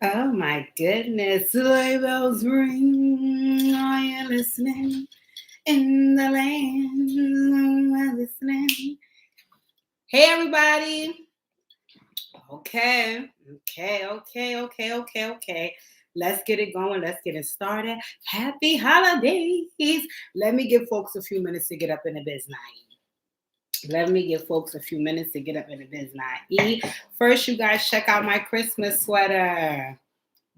Oh my goodness. Sleigh bells ring. Are you listening? In the land. Are listening? Hey everybody. Okay. Let's get it going. Let's get it started. Happy holidays. Let me give folks a few minutes to get up in the biz night. Let me give folks a few minutes to get up in the biz night. First, you guys check out my Christmas sweater.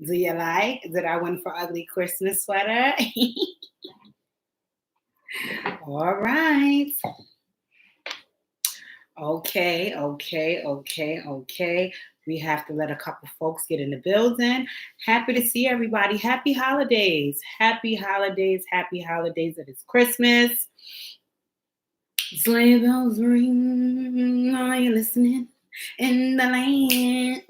Do you like? Did I win for ugly Christmas sweater? All right. Okay. We have to let a couple folks get in the building. Happy to see everybody. Happy holidays. Happy holidays. Happy holidays. It is Christmas. Sleigh bells ring. Are you listening? In the land,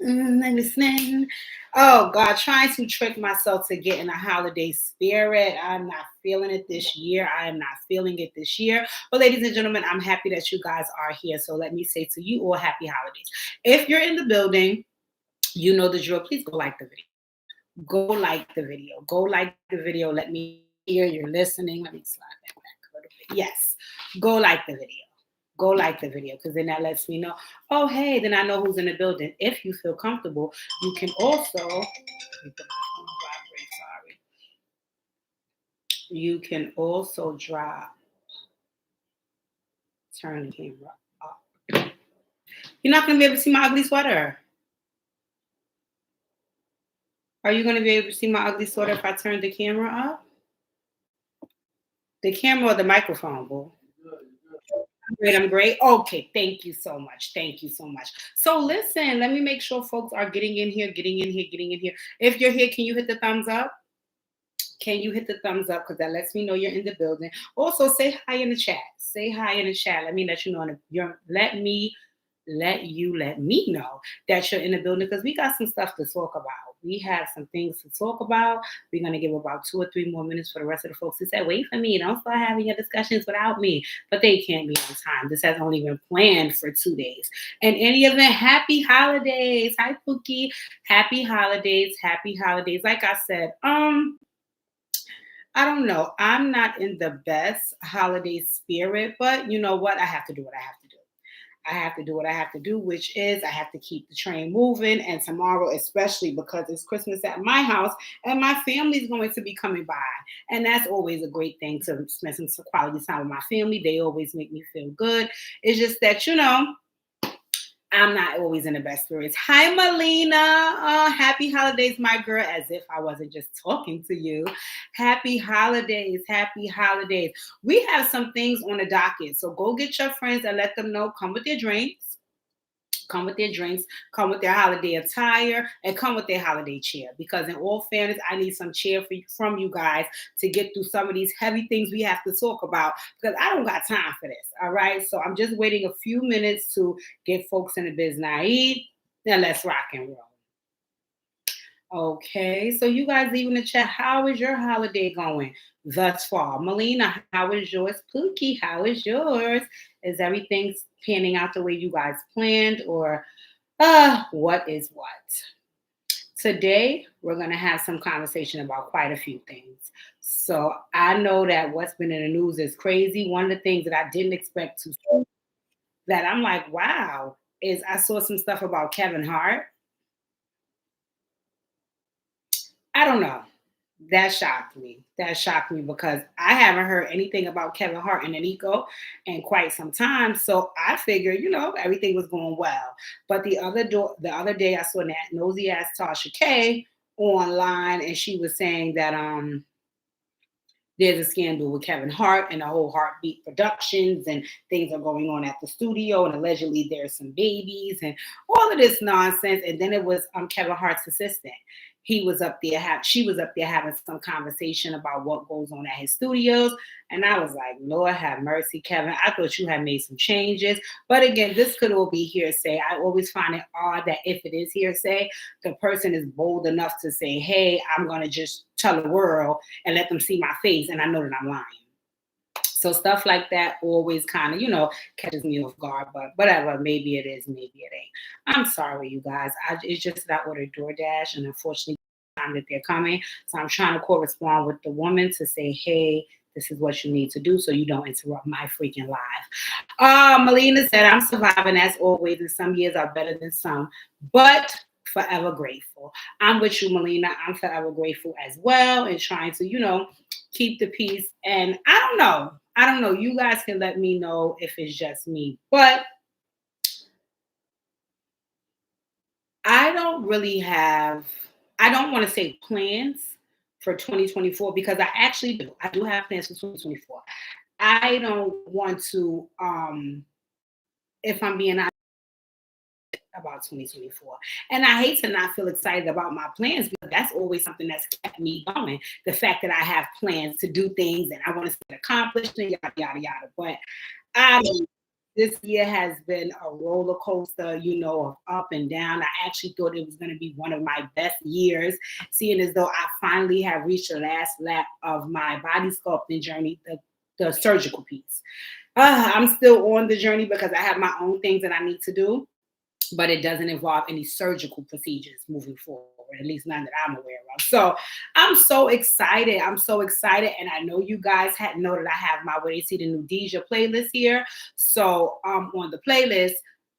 listening. Oh God, trying to trick myself to get in a holiday spirit. I'm not feeling it this year. I am not feeling it this year. But ladies and gentlemen, I'm happy that you guys are here. So let me say to you all, happy holidays. If you're in the building, you know the drill. Please go like the video. Go like the video. Go like the video. Let me hear you're listening. Let me slide that back a little bit. Yes. Go like the video. Go like the video because then that lets me know, oh, hey, then I know who's in the building. If you feel comfortable, you can also, sorry. You can also turn the camera up. You're not going to be able to see my ugly sweater. Are you going to be able to see my ugly sweater if I turn the camera up? The camera or the microphone, boo? I'm great. Okay, thank you so much. Thank you so much. So listen, let me make sure folks are getting in here, getting in here, getting in here. If you're here, can you hit the thumbs up? Can you hit the thumbs up? Because that lets me know you're in the building. Also, say hi in the chat. Say hi in the chat. Let me let you know. Let me know that you're in the building because we got some stuff to talk about. We have some things to talk about. We're gonna give about 2 or 3 more minutes for the rest of the folks who said, "Wait for me. Don't start having your discussions without me." But they can't be on time. This has only been planned for 2 days. In any event, happy holidays. Hi, Pookie. Happy holidays. Happy holidays. Like I said, I don't know. I'm not in the best holiday spirit, but you know what? I have to do what I have to do. I have to do what I have to do, which is I have to keep the train moving. And tomorrow, especially because it's Christmas at my house and my family's going to be coming by. And that's always a great thing to spend some quality time with my family. They always make me feel good. It's just that, I'm not always in the best spirits. Hi, Melina. Happy holidays, my girl, as if I wasn't just talking to you. Happy holidays. Happy holidays. We have some things on the docket. So go get your friends and let them know. Come with their drinks. Come with their drinks, come with their holiday attire, and come with their holiday cheer. Because in all fairness, I need some cheer from you guys to get through some of these heavy things we have to talk about. Because I don't got time for this. All right. So I'm just waiting a few minutes to get folks in the biz naive. Now let's rock and roll. Okay, so you guys leave in the chat. How is your holiday going thus far? Melina, how is yours? Pookie, how is yours? Is everything panning out the way you guys planned, or what is what? Today, we're going to have some conversation about quite a few things. So I know that what's been in the news is crazy. One of the things that I didn't expect to see that I'm like, wow, is I saw some stuff about Kevin Hart. I don't know. That shocked me. That shocked me because I haven't heard anything about Kevin Hart and Nico in quite some time. So I figured, everything was going well. But the other day, I saw that nosy ass Tasha K online, and she was saying that there's a scandal with Kevin Hart and the whole Hearbeat Productions, and things are going on at the studio, and allegedly there's some babies and all of this nonsense. And then it was Kevin Hart's assistant. She was up there having some conversation about what goes on at his studios. And I was like, Lord have mercy, Kevin. I thought you had made some changes. But again, this could all be hearsay. I always find it odd that if it is hearsay, the person is bold enough to say, hey, I'm going to just tell the world and let them see my face. And I know that I'm lying. So stuff like that always kind of, catches me off guard, but whatever, maybe it is, maybe it ain't. I'm sorry, you guys. It's just that I ordered DoorDash, and unfortunately, the time that they're coming. So I'm trying to correspond with the woman to say, hey, this is what you need to do so you don't interrupt my freaking live. Melina said, I'm surviving as always, and some years are better than some, but forever grateful. I'm with you, Melina. I'm forever grateful as well, and trying to, keep the peace. And I don't know. I don't know. You guys can let me know if it's just me, but I don't really have, I don't want to say plans for 2024 because I actually do. I do have plans for 2024. I don't want to, if I'm being honest, about 2024. And I hate to not feel excited about my plans because that's always something that's kept me going. The fact that I have plans to do things and I want to see it accomplished and yada, yada, yada. But I this year has been a roller coaster, of up and down. I actually thought it was going to be one of my best years, seeing as though I finally have reached the last lap of my body sculpting journey, the surgical piece. I'm still on the journey because I have my own things that I need to do, but it doesn't involve any surgical procedures moving forward, at least none that I'm aware of. So I'm so excited. I'm so excited. And I know you guys know that I have my Where They See the New Deja playlist here. So on the playlist,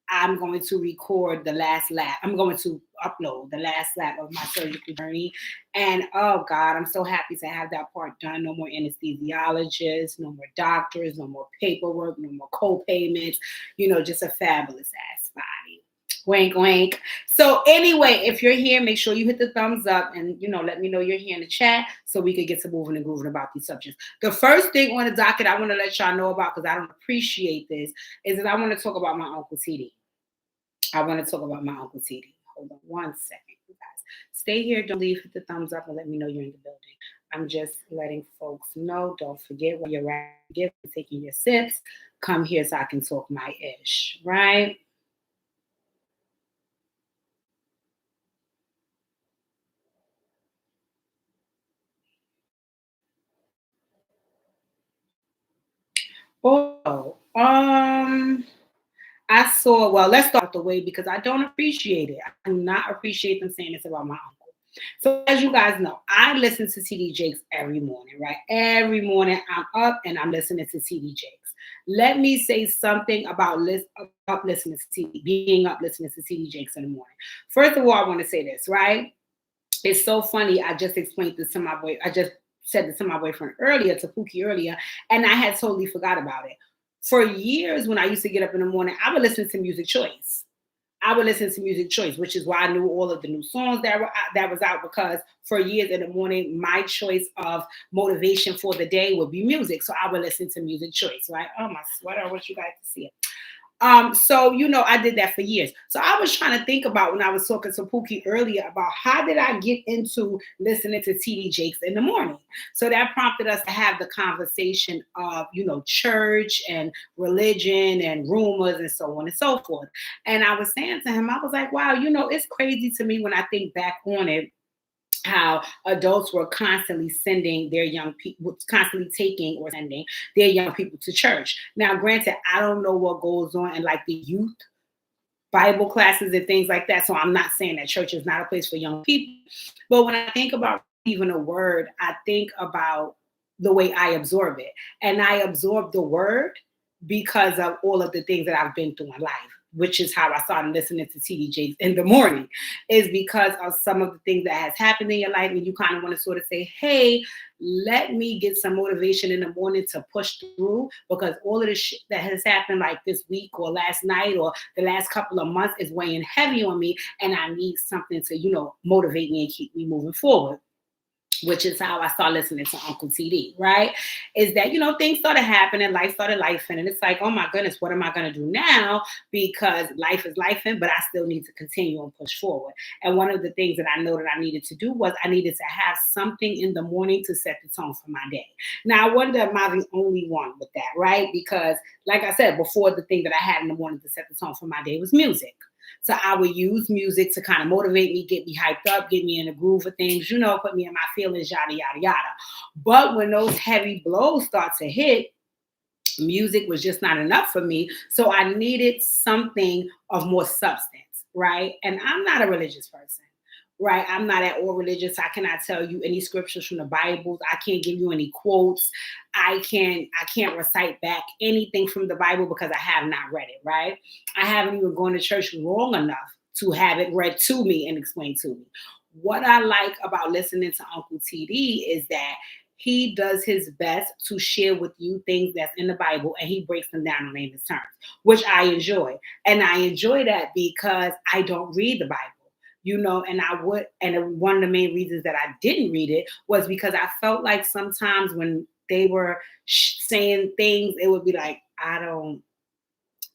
I'm going to record the last lap. I'm going to upload the last lap of my surgical journey. And oh God, I'm so happy to have that part done. No more anesthesiologists, no more doctors, no more paperwork, no more co-payments, just a fabulous ass body. Wink, wink. So anyway, if you're here, make sure you hit the thumbs up and, let me know you're here in the chat so we could get to moving and grooving about these subjects. The first thing on the docket I want to let y'all know about, because I don't appreciate this, is that I want to talk about my Uncle TD. I want to talk about my Uncle TD. Hold on one second, you guys. Stay here. Don't leave. Hit the thumbs up and let me know you're in the building. I'm just letting folks know. Don't forget where you're at. Taking your sips. Come here so I can talk my ish, right? Oh, I saw, well, let's start the way because I don't appreciate it. I do not appreciate them saying this about my uncle. So as you guys know, I listen to TD Jakes every morning, right? Every morning I'm up and I'm listening to TD Jakes. Let me say something about listening to TD, being up listening to TD Jakes in the morning. First of all, I want to say this, right? It's so funny. I just explained this to my boy. I just said this to my boyfriend earlier, to Pookie earlier, and I had totally forgot about it. For years, when I used to get up in the morning, I would listen to Music Choice. I would listen to Music Choice, which is why I knew all of the new songs that was out, because for years in the morning, my choice of motivation for the day would be music. So I would listen to Music Choice, right? Oh, my sweater, I want you guys to see it. So I did that for years. So I was trying to think about, when I was talking to Pookie earlier, about how did I get into listening to TD Jakes in the morning. So that prompted us to have the conversation of church and religion and rumors and so on and so forth. And I was saying to him, I was like, wow, it's crazy to me when I think back on it, how adults were constantly sending their young people, constantly taking or sending their young people to church. Now, granted, I don't know what goes on in like the youth Bible classes and things like that. So I'm not saying that church is not a place for young people. But when I think about even a word, I think about the way I absorb it. And I absorb the word because of all of the things that I've been through in life, which is how I started listening to TD Jakes in the morning, is because of some of the things that has happened in your life. And you kind of want to sort of say, hey, let me get some motivation in the morning to push through, because all of the shit that has happened like this week or last night or the last couple of months is weighing heavy on me. And I need something to, motivate me and keep me moving forward. Which is how I started listening to Uncle TD, right? Is that, things started happening, life started lifing, and it's like, oh my goodness, what am I going to do now? Because life is lifing, but I still need to continue and push forward. And one of the things that I know that I needed to do was I needed to have something in the morning to set the tone for my day. Now, I wonder, am I the only one with that, right? Because like I said before, the thing that I had in the morning to set the tone for my day was music. So I would use music to kind of motivate me, get me hyped up, get me in the groove of things, put me in my feelings, yada, yada, yada. But when those heavy blows start to hit, music was just not enough for me. So I needed something of more substance, right? And I'm not a religious person, right? I'm not at all religious. I cannot tell you any scriptures from the Bible. I can't give you any quotes. I can't recite back anything from the Bible because I have not read it, right? I haven't even gone to church long enough to have it read to me and explained to me. What I like about listening to Uncle TD is that he does his best to share with you things that's in the Bible and he breaks them down in layman's terms, which I enjoy. And I enjoy that because I don't read the Bible. And I would, and one of the main reasons that I didn't read it was because I felt like sometimes when they were saying things, it would be like, I don't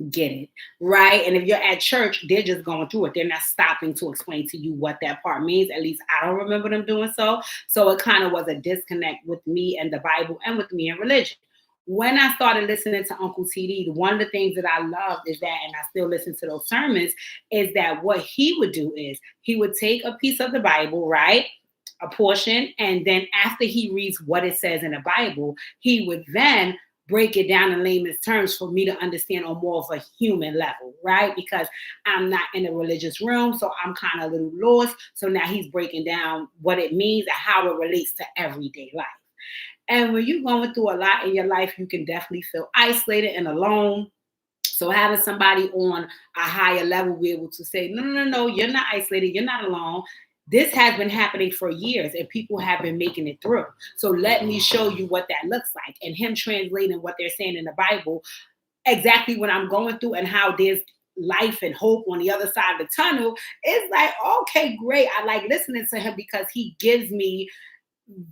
get it, right? And if you're at church, they're just going through it. They're not stopping to explain to you what that part means. At least I don't remember them doing so. So it kind of was a disconnect with me and the Bible and with me and religion. When I started listening to Uncle TD, one of the things that I loved is that, and I still listen to those sermons, is that what he would do is he would take a piece of the Bible, right? A portion, and then after he reads what it says in the Bible, he would then break it down in layman's terms for me to understand on more of a human level, right? Because I'm not in the religious realm, so I'm kind of a little lost. So now he's breaking down what it means and how it relates to everyday life. And when you're going through a lot in your life, you can definitely feel isolated and alone. So having somebody on a higher level be able to say, no, no, no, no, you're not isolated, you're not alone. This has been happening for years and people have been making it through. So let me show you what that looks like. And him translating what they're saying in the Bible, exactly what I'm going through and how there's life and hope on the other side of the tunnel. It's like, okay, great. I like listening to him because he gives me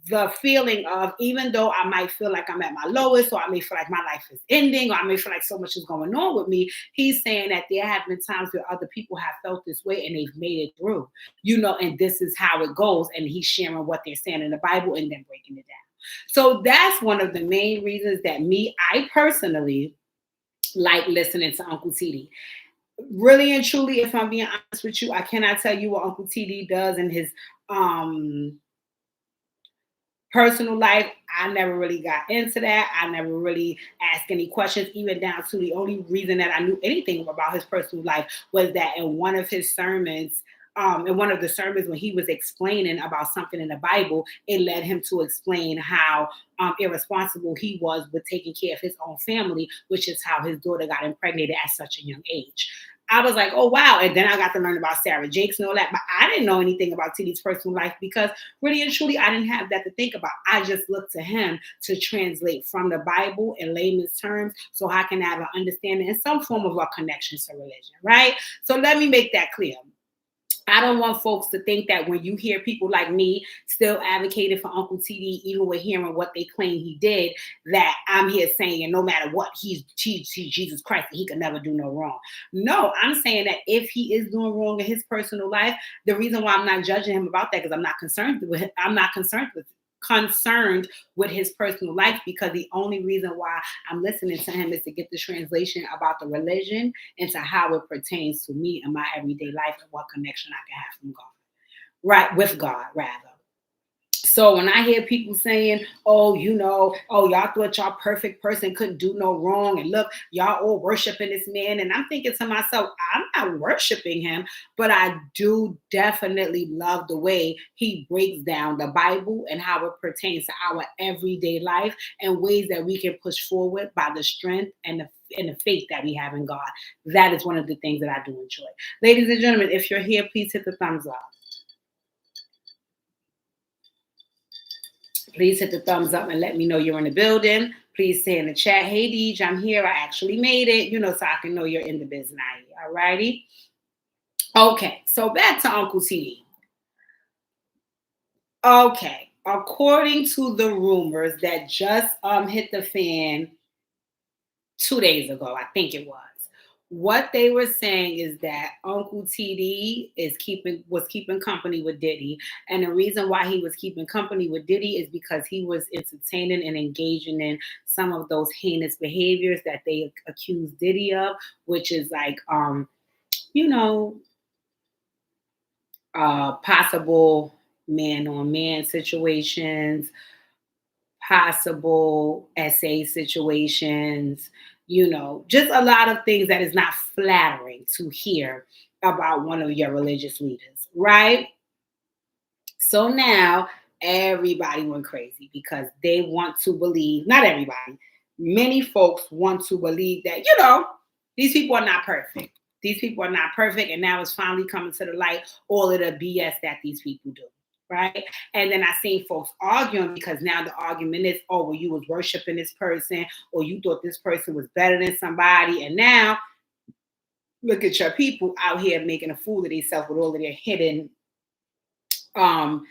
the feeling of, even though I might feel like I'm at my lowest, or I may feel like my life is ending, or I may feel like so much is going on with me, he's saying that there have been times where other people have felt this way and they've made it through, and this is how it goes. And he's sharing what they're saying in the Bible and then breaking it down. So that's one of the main reasons that I personally like listening to Uncle TD. Really and truly, if I'm being honest with you, I cannot tell you what Uncle TD does in his personal life. I never really got into that. I never really asked any questions, even down to the only reason that I knew anything about his personal life was that in one of his sermons, in one of the sermons when he was explaining about something in the Bible, it led him to explain how irresponsible he was with taking care of his own family, which is how his daughter got impregnated at such a young age. I was like, oh, wow. And then I got to learn about Sarah Jakes and all that. But I didn't know anything about TD's personal life because really and truly, I didn't have that to think about. I just looked to him to translate from the Bible in layman's terms so I can have an understanding and some form of a connection to religion, right? So let me make that clear. I don't want folks to think that when you hear people like me still advocating for Uncle TD, even with hearing what they claim he did, that I'm here saying no matter what, he's Jesus Christ and he could never do no wrong. No, I'm saying that if he is doing wrong in his personal life, the reason why I'm not judging him about that because I'm not concerned with it. I'm not concerned with his personal life because the only reason why I'm listening to him is to get the translation about the religion and to how it pertains to me in my everyday life and what connection I can have from God, right? With God, rather. So when I hear people saying, oh, y'all thought y'all perfect person couldn't do no wrong. And look, y'all all worshiping this man. And I'm thinking to myself, I'm not worshiping him, but I do definitely love the way he breaks down the Bible and how it pertains to our everyday life and ways that we can push forward by the strength and the faith that we have in God. That is one of the things that I do enjoy. Ladies and gentlemen, if you're here, please hit the thumbs up. Please hit the thumbs up and let me know you're in the building. Please say in the chat, hey, Deej, I'm here. I actually made it, so I can know you're in the business. All righty. Okay, so back to Uncle TD. Okay, according to the rumors that just hit the fan 2 days ago, I think it was. What they were saying is that Uncle TD was keeping company with Diddy. And the reason why he was keeping company with Diddy is because he was entertaining and engaging in some of those heinous behaviors that they accused Diddy of, which is like, possible man-on-man situations, possible essay situations, just a lot of things that is not flattering to hear about one of your religious leaders, right? So now everybody went crazy because they want to believe, not everybody, many folks want to believe that, these people are not perfect. These people are not perfect. And now it's finally coming to the light all of the BS that these people do. Right. And then I seen folks arguing because now the argument is, oh, well, you was worshiping this person or you thought this person was better than somebody. And now look at your people out here making a fool of themselves with all of um,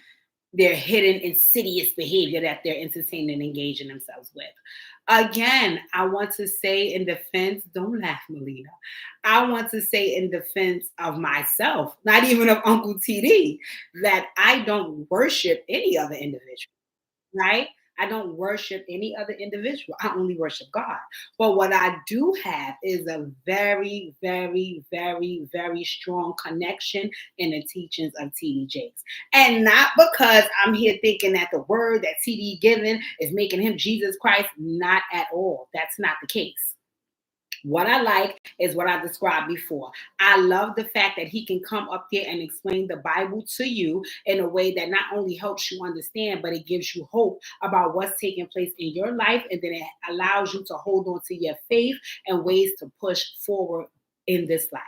their hidden insidious behavior that they're entertaining and engaging themselves with. Again, I want to say in defense, don't laugh, Melina. I want to say in defense of myself, not even of Uncle TD, that I don't worship any other individual, right? I don't worship any other individual. I only worship God. But what I do have is a very, very, very, very strong connection in the teachings of TD Jakes. And not because I'm here thinking that the word that TD given is making him Jesus Christ. Not at all. That's not the case. What I like is what I described before. I love the fact that he can come up there and explain the Bible to you in a way that not only helps you understand, but it gives you hope about what's taking place in your life. And then it allows you to hold on to your faith and ways to push forward in this life.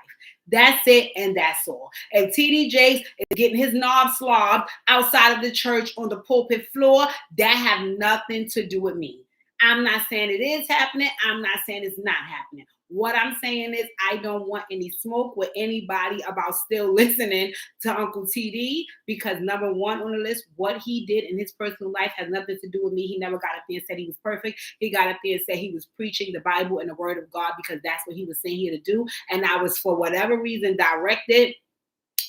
That's it, and that's all. If TD Jakes is getting his knob slobbed outside of the church on the pulpit floor, that have nothing to do with me. I'm not saying it is happening. I'm not saying it's not happening. What I'm saying is I don't want any smoke with anybody about still listening to Uncle TD because number one on the list, what he did in his personal life has nothing to do with me. He never got up there and said he was perfect. He got up there and said he was preaching the Bible and the word of God because that's what he was saying here to do. And I was, for whatever reason, directed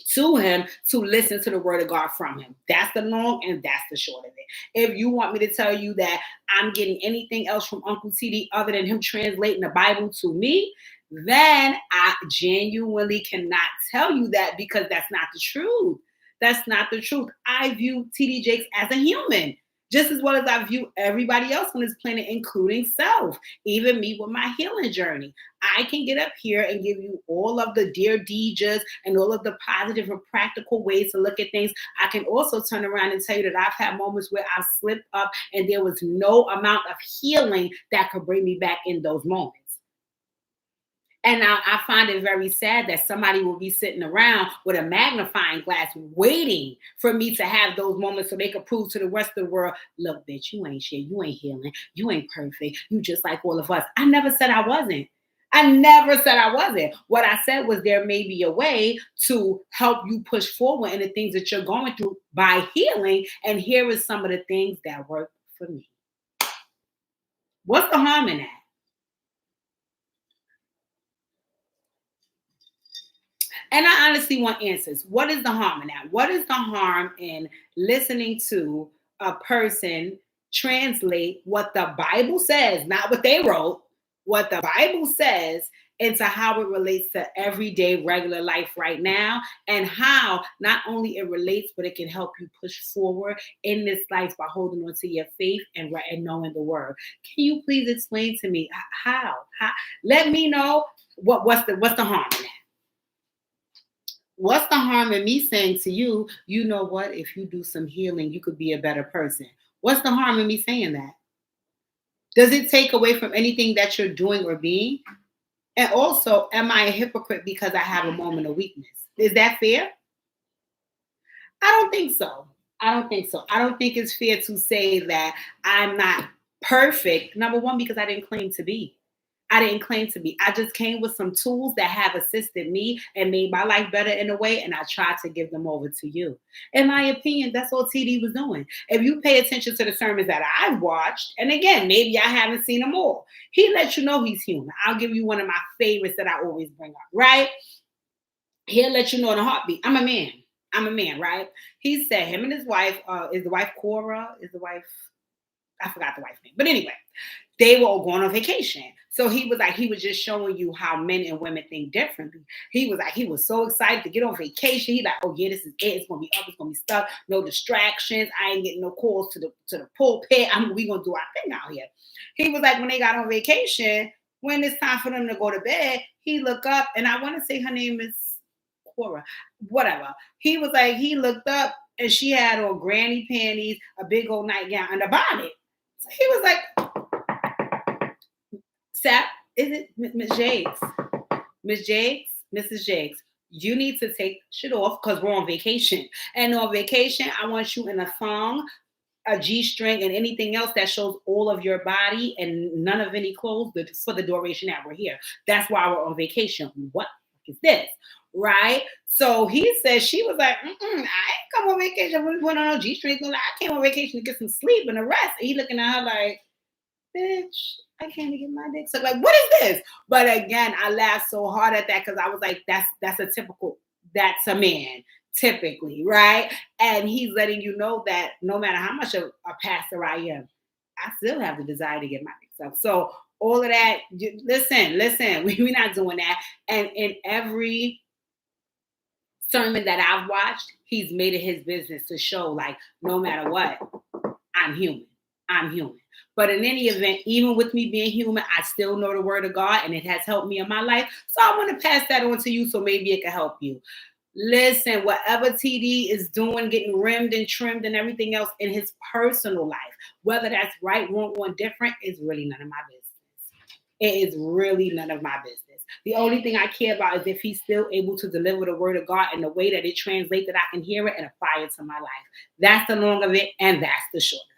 to him to listen to the word of God from him. That's the long and that's the short of it. If you want me to tell you that I'm getting anything else from Uncle TD other than him translating the Bible to me, then I genuinely cannot tell you that because that's not the truth. That's not the truth. I view TD Jakes as a human, just as well as I view everybody else on this planet, including self, even me with my healing journey. I can get up here and give you all of the dear deeds and all of the positive and practical ways to look at things. I can also turn around and tell you that I've had moments where I've slipped up and there was no amount of healing that could bring me back in those moments. And I find it very sad that somebody will be sitting around with a magnifying glass waiting for me to have those moments so they could prove to the rest of the world, look, bitch, you ain't shit. You ain't healing. You ain't perfect. You just like all of us. I never said I wasn't. I never said I wasn't. What I said was there may be a way to help you push forward in the things that you're going through by healing. And here is some of the things that work for me. What's the harm in that? And I honestly want answers. What is the harm in that? What is the harm in listening to a person translate what the Bible says, not what they wrote, what the Bible says, into how it relates to everyday regular life right now, and how not only it relates, but it can help you push forward in this life by holding on to your faith and knowing the word. Can you please explain to me how? Let me know what's the harm in that? What's the harm in me saying to you, you know what, if you do some healing, you could be a better person? What's the harm in me saying that? Does it take away from anything that you're doing or being? And also, am I a hypocrite because I have a moment of weakness? Is that fair? I don't think so. I don't think so. I don't think it's fair to say that I'm not perfect. Number one, because I didn't claim to be. I didn't claim to be. I just came with some tools that have assisted me and made my life better in a way, and I tried to give them over to you. In my opinion, that's all TD was doing. If you pay attention to the sermons that I've watched, and again, maybe I haven't seen them all, he let you know he's human. I'll give you one of my favorites that I always bring up, right? He'll let you know in a heartbeat, I'm a man. I'm a man, right? He said him and his wife, is the wife Cora? Is the wife, I forgot the wife's name. But anyway, They were all going on vacation. So he was like, he was just showing you how men and women think differently. He was like, he was so excited to get on vacation. He like, oh yeah, this is it. It's gonna be up. It's gonna be stuff. No distractions. I ain't getting no calls to the pulpit. We gonna do our thing out here. He was like, when they got on vacation, when it's time for them to go to bed, he looked up, and I want to say her name is Cora, whatever. He was like, he looked up, and she had on granny panties, a big old nightgown, and a bonnet. So he was like, Sap, is it Miss Jakes? Miss Jakes? Mrs. Jakes, you need to take shit off because we're on vacation. And on vacation, I want you in a thong, a G-string, and anything else that shows all of your body and none of any clothes for the duration that we're here. That's why we're on vacation. What is this? Right? So he said, she was like, I ain't come on vacation. We put on G-strings. I came on vacation to get some sleep and a rest. And he looking at her like, bitch, I can't even get my dick sucked. Like, what is this? But again, I laughed so hard at that because I was like, that's a typical, that's a man, typically, right? And he's letting you know that no matter how much of a pastor I am, I still have the desire to get my dick sucked. So all of that, listen, we're not doing that. And in every sermon that I've watched, he's made it his business to show, like, no matter what, I'm human. But in any event, even with me being human, I still know the word of God, and it has helped me in my life. So I want to pass that on to you so maybe it can help you. Listen, whatever TD is doing, getting rimmed and trimmed and everything else in his personal life, whether that's right, wrong, or different, is really none of my business. It is really none of my business. The only thing I care about is if he's still able to deliver the word of God in the way that it translates, that I can hear it and apply it to my life. That's the long of it, and that's the short of it.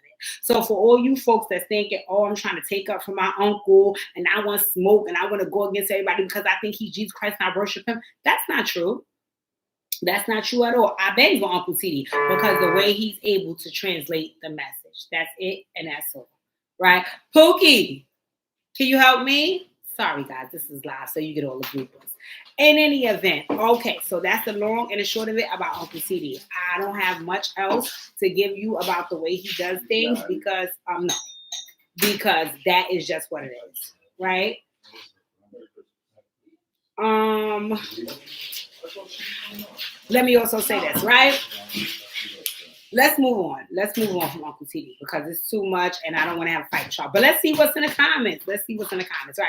So for all you folks that's thinking, oh, I'm trying to take up for my uncle and I want smoke and I want to go against everybody because I think he's Jesus Christ and I worship him, that's not true. That's not true at all. I bet he's on Uncle TD because the way he's able to translate the message. That's it, and that's all. Right? Pookie, can you help me? Sorry, guys, this is live, so you get all the bloopers. In any event, okay, so that's the long and the short of it about Uncle TD. I don't have much else to give you about the way he does things because because that is just what it is, right? Let me also say this, right? Let's move on. Let's move on from Uncle TD because it's too much and I don't want to have a fight with y'all. But let's see what's in the comments. Right?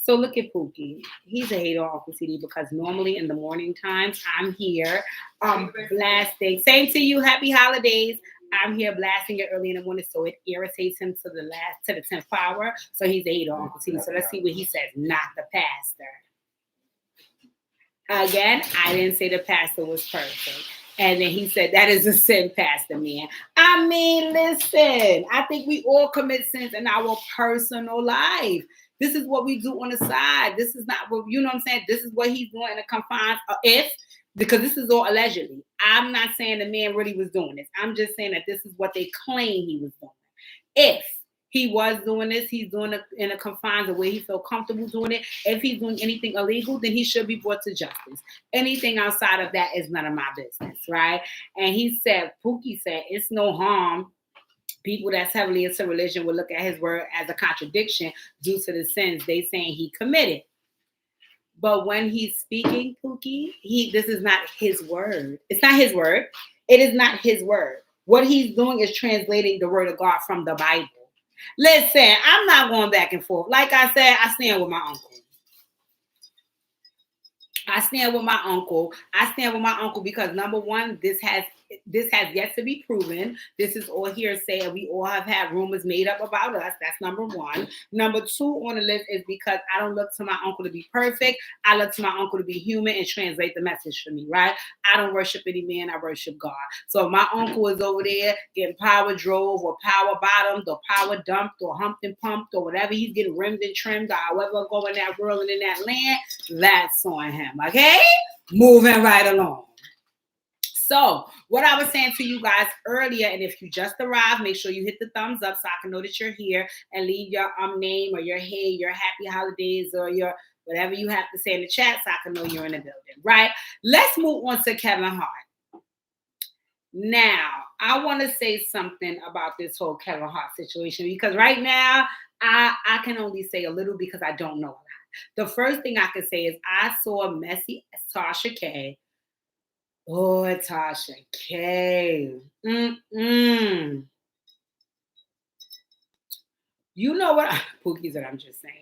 So look at Pookie. He's a hater on Uncle TD because normally in the morning times I'm here blasting. Same to you. Happy holidays. I'm here blasting it early in the morning, so it irritates him to the 10th power. So he's a hater on Uncle TD. So let's see what he says. Not the pastor. Again, I didn't say the pastor was perfect. And then he said, that is a sin, Pastor Man. I mean, listen, I think we all commit sins in our personal life. This is what we do on the side. This is not what, you know what I'm saying? This is what he's doing in the confines of because this is all allegedly. I'm not saying the man really was doing this. I'm just saying that this is what they claim he was doing. If he was doing this, he's doing it in the confines of where he felt comfortable doing it. If he's doing anything illegal, then he should be brought to justice. Anything outside of that is none of my business, right? And he said, Pookie said, it's no harm. People that's heavily into religion will look at his word as a contradiction due to the sins they saying he committed. But when he's speaking, Pookie, this is not his word. It's not his word. It is not his word. What he's doing is translating the word of God from the Bible. Listen, I'm not going back and forth. Like I said, I stand with my uncle. I stand with my uncle because number one, this has yet to be proven. This is all hearsay, and we all have had rumors made up about us. That's number one. Number two on the list is because I don't look to my uncle to be perfect. I look to my uncle to be human and translate the message for me, right? I don't worship any man. I worship God. So if my uncle is over there getting power drove or power bottomed or power dumped or humped and pumped or whatever, he's getting rimmed and trimmed or however go in that world and in that land, that's on him. Okay, moving right along. So what I was saying to you guys earlier, and if you just arrived, make sure you hit the thumbs up so I can know that you're here and leave your name or your hey, your happy holidays or your whatever you have to say in the chat so I can know you're in the building, right? Let's move on to Kevin Hart. Now, I want to say something about this whole Kevin Hart situation because right now I can only say a little because I don't know a lot. The first thing I can say is I saw messy Tasha K. Oh, Tasha K. Mm-mm. You know what, Pookie said, I'm just saying.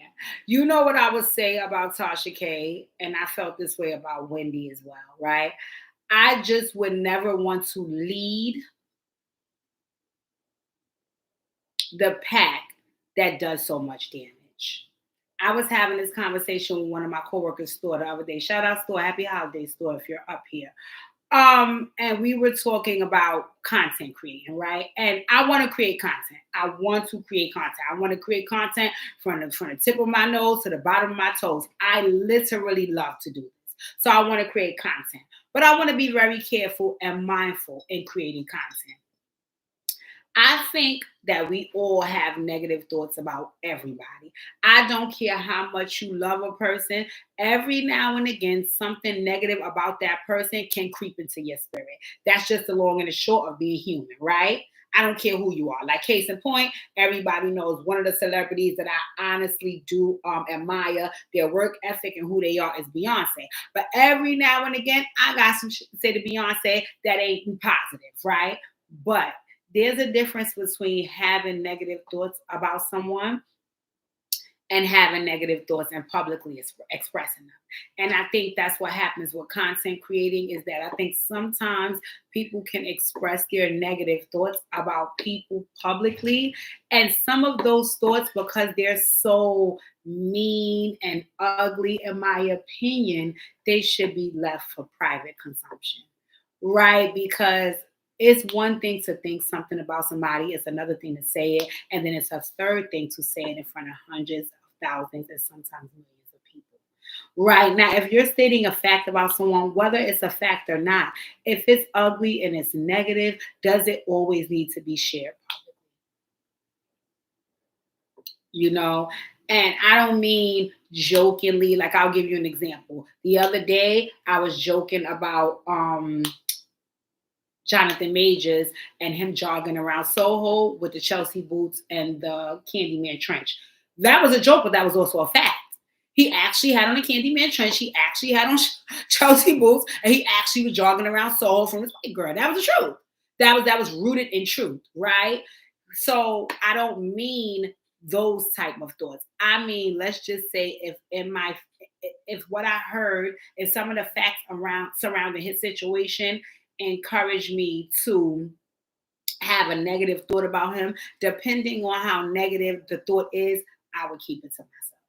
You know what I would say about Tasha K, and I felt this way about Wendy as well, right? I just would never want to lead the pack that does so much damage. I was having this conversation with one of my coworkers' store the other day. Shout out store, happy holiday store if you're up here. And we were talking about content creating, right? And I want to create content. I want to create content. I want to create content from the tip of my nose to the bottom of my toes. I literally love to do this. So I want to create content. But I want to be very careful and mindful in creating content. I think that we all have negative thoughts about everybody. I don't care how much you love a person. Every now and again, something negative about that person can creep into your spirit. That's just the long and the short of being human, right? I don't care who you are. Like case in point, everybody knows one of the celebrities that I honestly do admire their work ethic and who they are is Beyonce. But every now and again, I got some shit to say to Beyonce that ain't positive, right? But there's a difference between having negative thoughts about someone and having negative thoughts and publicly expressing them. And I think that's what happens with content creating is that I think sometimes people can express their negative thoughts about people publicly. And some of those thoughts, because they're so mean and ugly, in my opinion, they should be left for private consumption. Right? Because it's one thing to think something about somebody, it's another thing to say it, and then it's a third thing to say it in front of hundreds of thousands and sometimes millions of people. Right now, if you're stating a fact about someone, whether it's a fact or not, if it's ugly and it's negative, does it always need to be shared publicly? You know? And I don't mean jokingly, like I'll give you an example. The other day, I was joking about Jonathan Majors and him jogging around Soho with the Chelsea boots and the Candyman trench. That was a joke, but that was also a fact. He actually had on a Candyman trench. He actually had on Chelsea boots, and he actually was jogging around Soho from his white girl. That was the truth. That was rooted in truth, right? So I don't mean those type of thoughts. I mean, let's just say if what I heard and some of the facts around surrounding his situation encourage me to have a negative thought about him, depending on how negative the thought is, I would keep it to myself.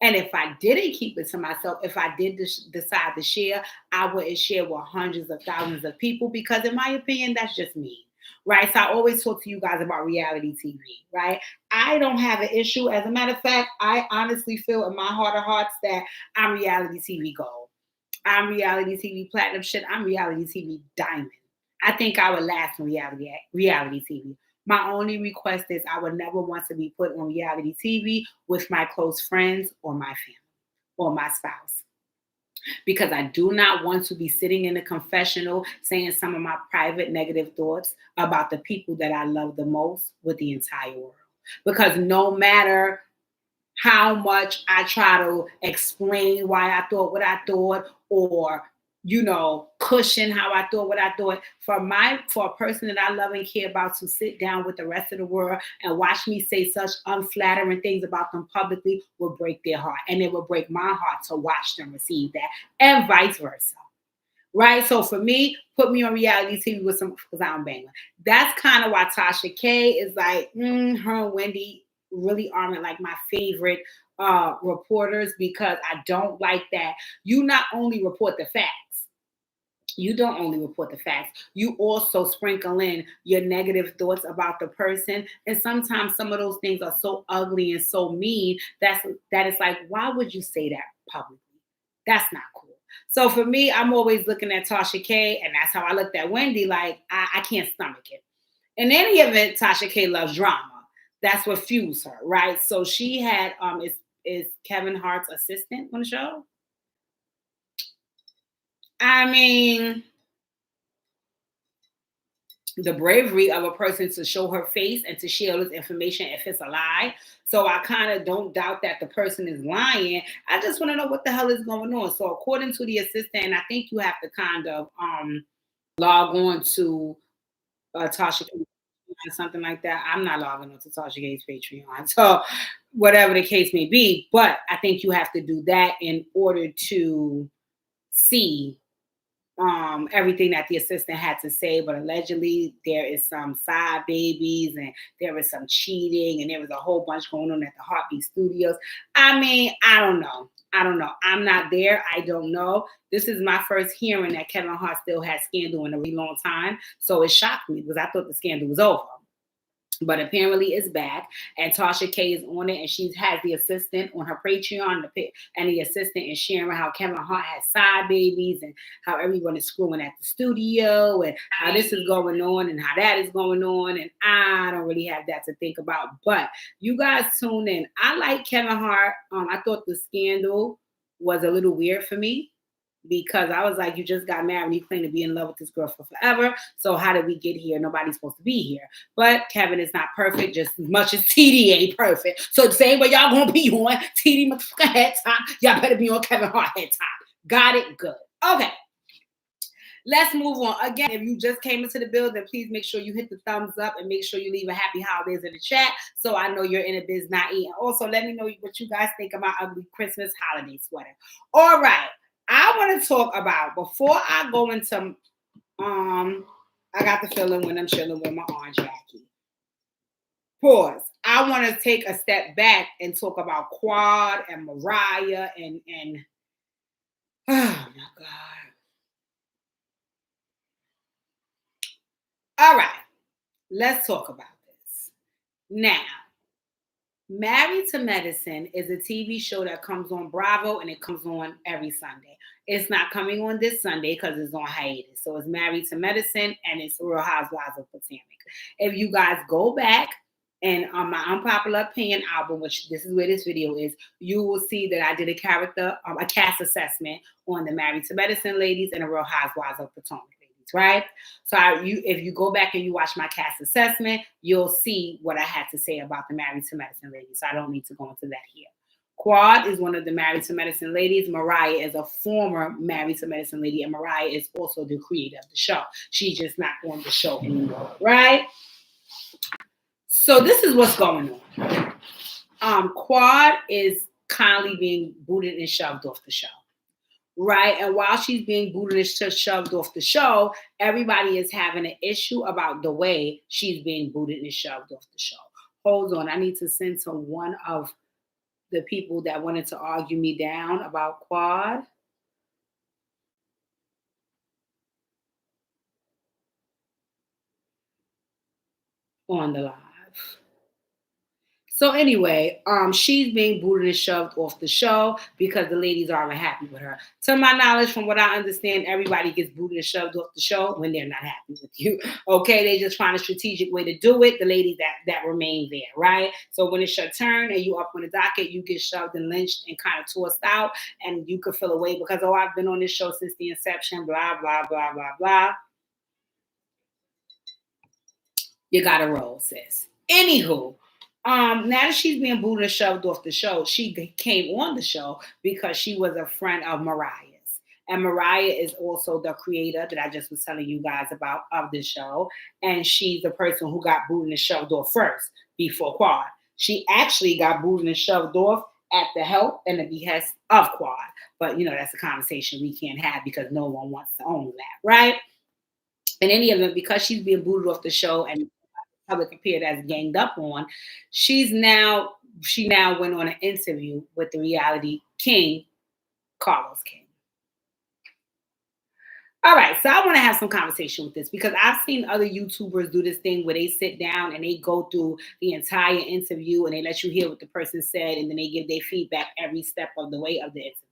And if I didn't keep it to myself, if I did decide to share, I wouldn't share with hundreds of thousands of people because, in my opinion, that's just me. Right. So I always talk to you guys about reality TV. Right. I don't have an issue. As a matter of fact, I honestly feel in my heart of hearts that I'm reality TV gold. I'm reality TV platinum shit. I'm reality TV diamond. I think I would last in reality TV. My only request is I would never want to be put on reality TV with my close friends or my family or my spouse because I do not want to be sitting in a confessional saying some of my private negative thoughts about the people that I love the most with the entire world. Because no matter how much I try to explain why I thought what I thought or cushion how I thought what I thought for a person that I love and care about to sit down with the rest of the world and watch me say such unflattering things about them publicly will break their heart. And it will break my heart to watch them receive that and vice versa. Right? So for me, put me on reality TV with some because I'm banging. That's kind of why Tasha K is like, her and Wendy really aren't like my favorite reporters because I don't like that. You not only report the facts, you don't only report the facts, you also sprinkle in your negative thoughts about the person. And sometimes some of those things are so ugly and so mean that it's like, why would you say that publicly? That's not cool. So for me, I'm always looking at Tasha K, and that's how I looked at Wendy. Like I can't stomach it. In any event, Tasha K loves drama. That's what fuels her, right? So she had is Kevin Hart's assistant on the show. I mean, the bravery of a person to show her face and to share this information if it's a lie. So I kind of don't doubt that the person is lying. I just want to know what the hell is going on. So according to the assistant, I think you have to kind of log on to Tasha K or something like that. I'm not logging on to Tasha K's Patreon. So whatever the case may be, but I think you have to do that in order to see everything that the assistant had to say. But allegedly there is some side babies and there was some cheating and there was a whole bunch going on at the Hearbeat studios. I mean, I don't know. I'm not there. I don't know. This is my first hearing that Kevin Hart still has scandal in a really long time. So it shocked me because I thought the scandal was over. But apparently it's back, and Tasha K is on it, and she has the assistant on her Patreon, and the assistant is sharing how Kevin Hart has side babies and how everyone is screwing at the studio and how this is going on and how that is going on, and I don't really have that to think about. But you guys tune in. I like Kevin Hart. I thought the scandal was a little weird for me, because I was like, you just got married and you claim to be in love with this girl for forever. So how did we get here? Nobody's supposed to be here. But Kevin is not perfect, just as much as TD ain't perfect. So the same way y'all gonna be on TD motherfucker head top, y'all better be on Kevin Hart head top. Got it? Good. Okay. Let's move on. Again, if you just came into the building, please make sure you hit the thumbs up and make sure you leave a happy holidays in the chat so I know you're in a biz not eating. Also, let me know what you guys think about ugly Christmas holiday sweater. All right. I want to talk about, before I go into, I got the feeling when I'm chilling with my Aunt Jackie. Pause. I want to take a step back and talk about Quad and Mariah and oh my God. All right. Let's talk about this. Now, Married to Medicine is a TV show that comes on Bravo, and it comes on every Sunday. It's not coming on this Sunday because it's on hiatus. So it's Married to Medicine and it's Real Housewives of Potomac. If you guys go back and on my Unpopular Opinion album, which this is where this video is, you will see that I did a cast assessment on the Married to Medicine ladies and the Real Housewives of Potomac. Right? So if you go back and you watch my cast assessment, you'll see what I had to say about the Married to Medicine ladies. So I don't need to go into that here. Quad is one of the Married to Medicine ladies. Mariah is a former Married to Medicine lady, and Mariah is also the creator of the show. She's just not on the show anymore, right? So this is what's going on. Quad is kindly being booted and shoved off the show. Right. And while she's being booted and shoved off the show, everybody is having an issue about the way she's being booted and shoved off the show. Hold on. I need to send to one of the people that wanted to argue me down about Quad. On the live. So anyway, she's being booted and shoved off the show because the ladies aren't happy with her. To my knowledge, from what I understand, everybody gets booted and shoved off the show when they're not happy with you. Okay, they just find a strategic way to do it. The ladies that remain there, right? So when it's your turn and you up on the docket, you get shoved and lynched and kind of tossed out, and you could feel away because, oh, I've been on this show since the inception, blah, blah, blah, blah, blah. You gotta roll, sis. Anywho, now that she's being booted and shoved off the show, she came on the show because she was a friend of Mariah's. And Mariah is also the creator that I just was telling you guys about of the show. And she's the person who got booted and shoved off first before Quad. She actually got booted and shoved off at the help and the behest of Quad. But, that's a conversation we can't have because no one wants to own that, right? In any event, because she's being booted off the show and public appeared as ganged up on, she now went on an interview with the reality king, Carlos King. All right, so I want to have some conversation with this because I've seen other YouTubers do this thing where they sit down and they go through the entire interview and they let you hear what the person said and then they give their feedback every step of the way of the interview.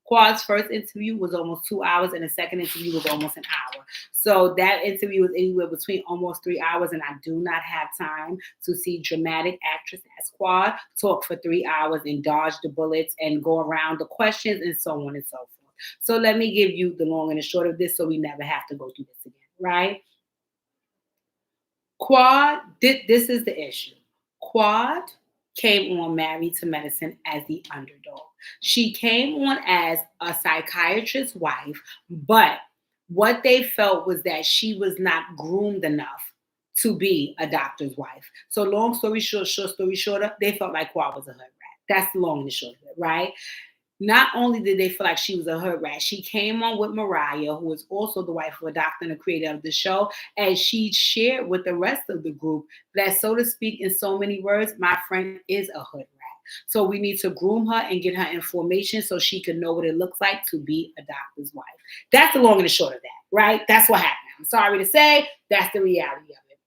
Quad's first interview was almost 2 hours and the second interview was almost an hour. So that interview was anywhere between almost 3 hours, and I do not have time to see dramatic actress as Quad talk for 3 hours and dodge the bullets and go around the questions and so on and so forth. So let me give you the long and the short of this so we never have to go through this again, right? This is the issue. Quad came on Married to Medicine as the underdog. She came on as a psychiatrist's wife, but what they felt was that she was not groomed enough to be a doctor's wife. So long story short story shorter, they felt like Quad was a hood rat. That's the long and the short of it, right? Not only did they feel like she was a hood rat, she came on with Mariah, who is also the wife of a doctor and the creator of the show, and she shared with the rest of the group that, so to speak, in so many words, my friend is a hood rat. So we need to groom her and get her information so she can know what it looks like to be a doctor's wife. That's the long and the short of that, right? That's what happened. I'm sorry to say, that's the reality of it.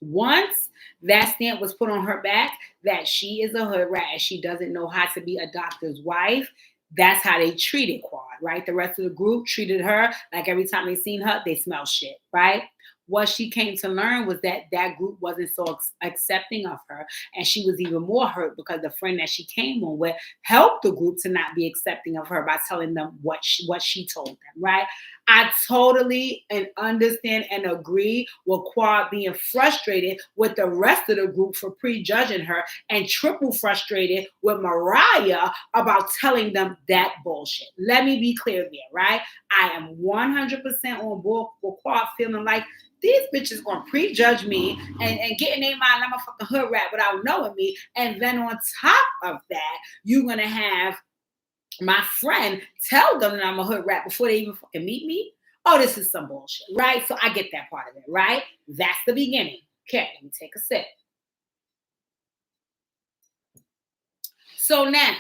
Once that stamp was put on her back that she is a hood rat and she doesn't know how to be a doctor's wife, that's how they treated Quad, right? The rest of the group treated her like every time they seen her, they smell shit, right? What she came to learn was that that group wasn't so accepting of her, and she was even more hurt because the friend that she came on with helped the group to not be accepting of her by telling them what she told them, right? I totally and understand and agree with Quad being frustrated with the rest of the group for prejudging her, and triple frustrated with Mariah about telling them that bullshit. Let me be clear there, right? I am 100% on board with Quad feeling like these bitches gonna prejudge me and get in their mind I'm a fucking hood rat without knowing me. And then on top of that, you're gonna have my friend tell them that I'm a hood rat before they even fucking meet me. Oh, this is some bullshit, right? So I get that part of it, right? That's the beginning. Okay, let me take a sip. So now,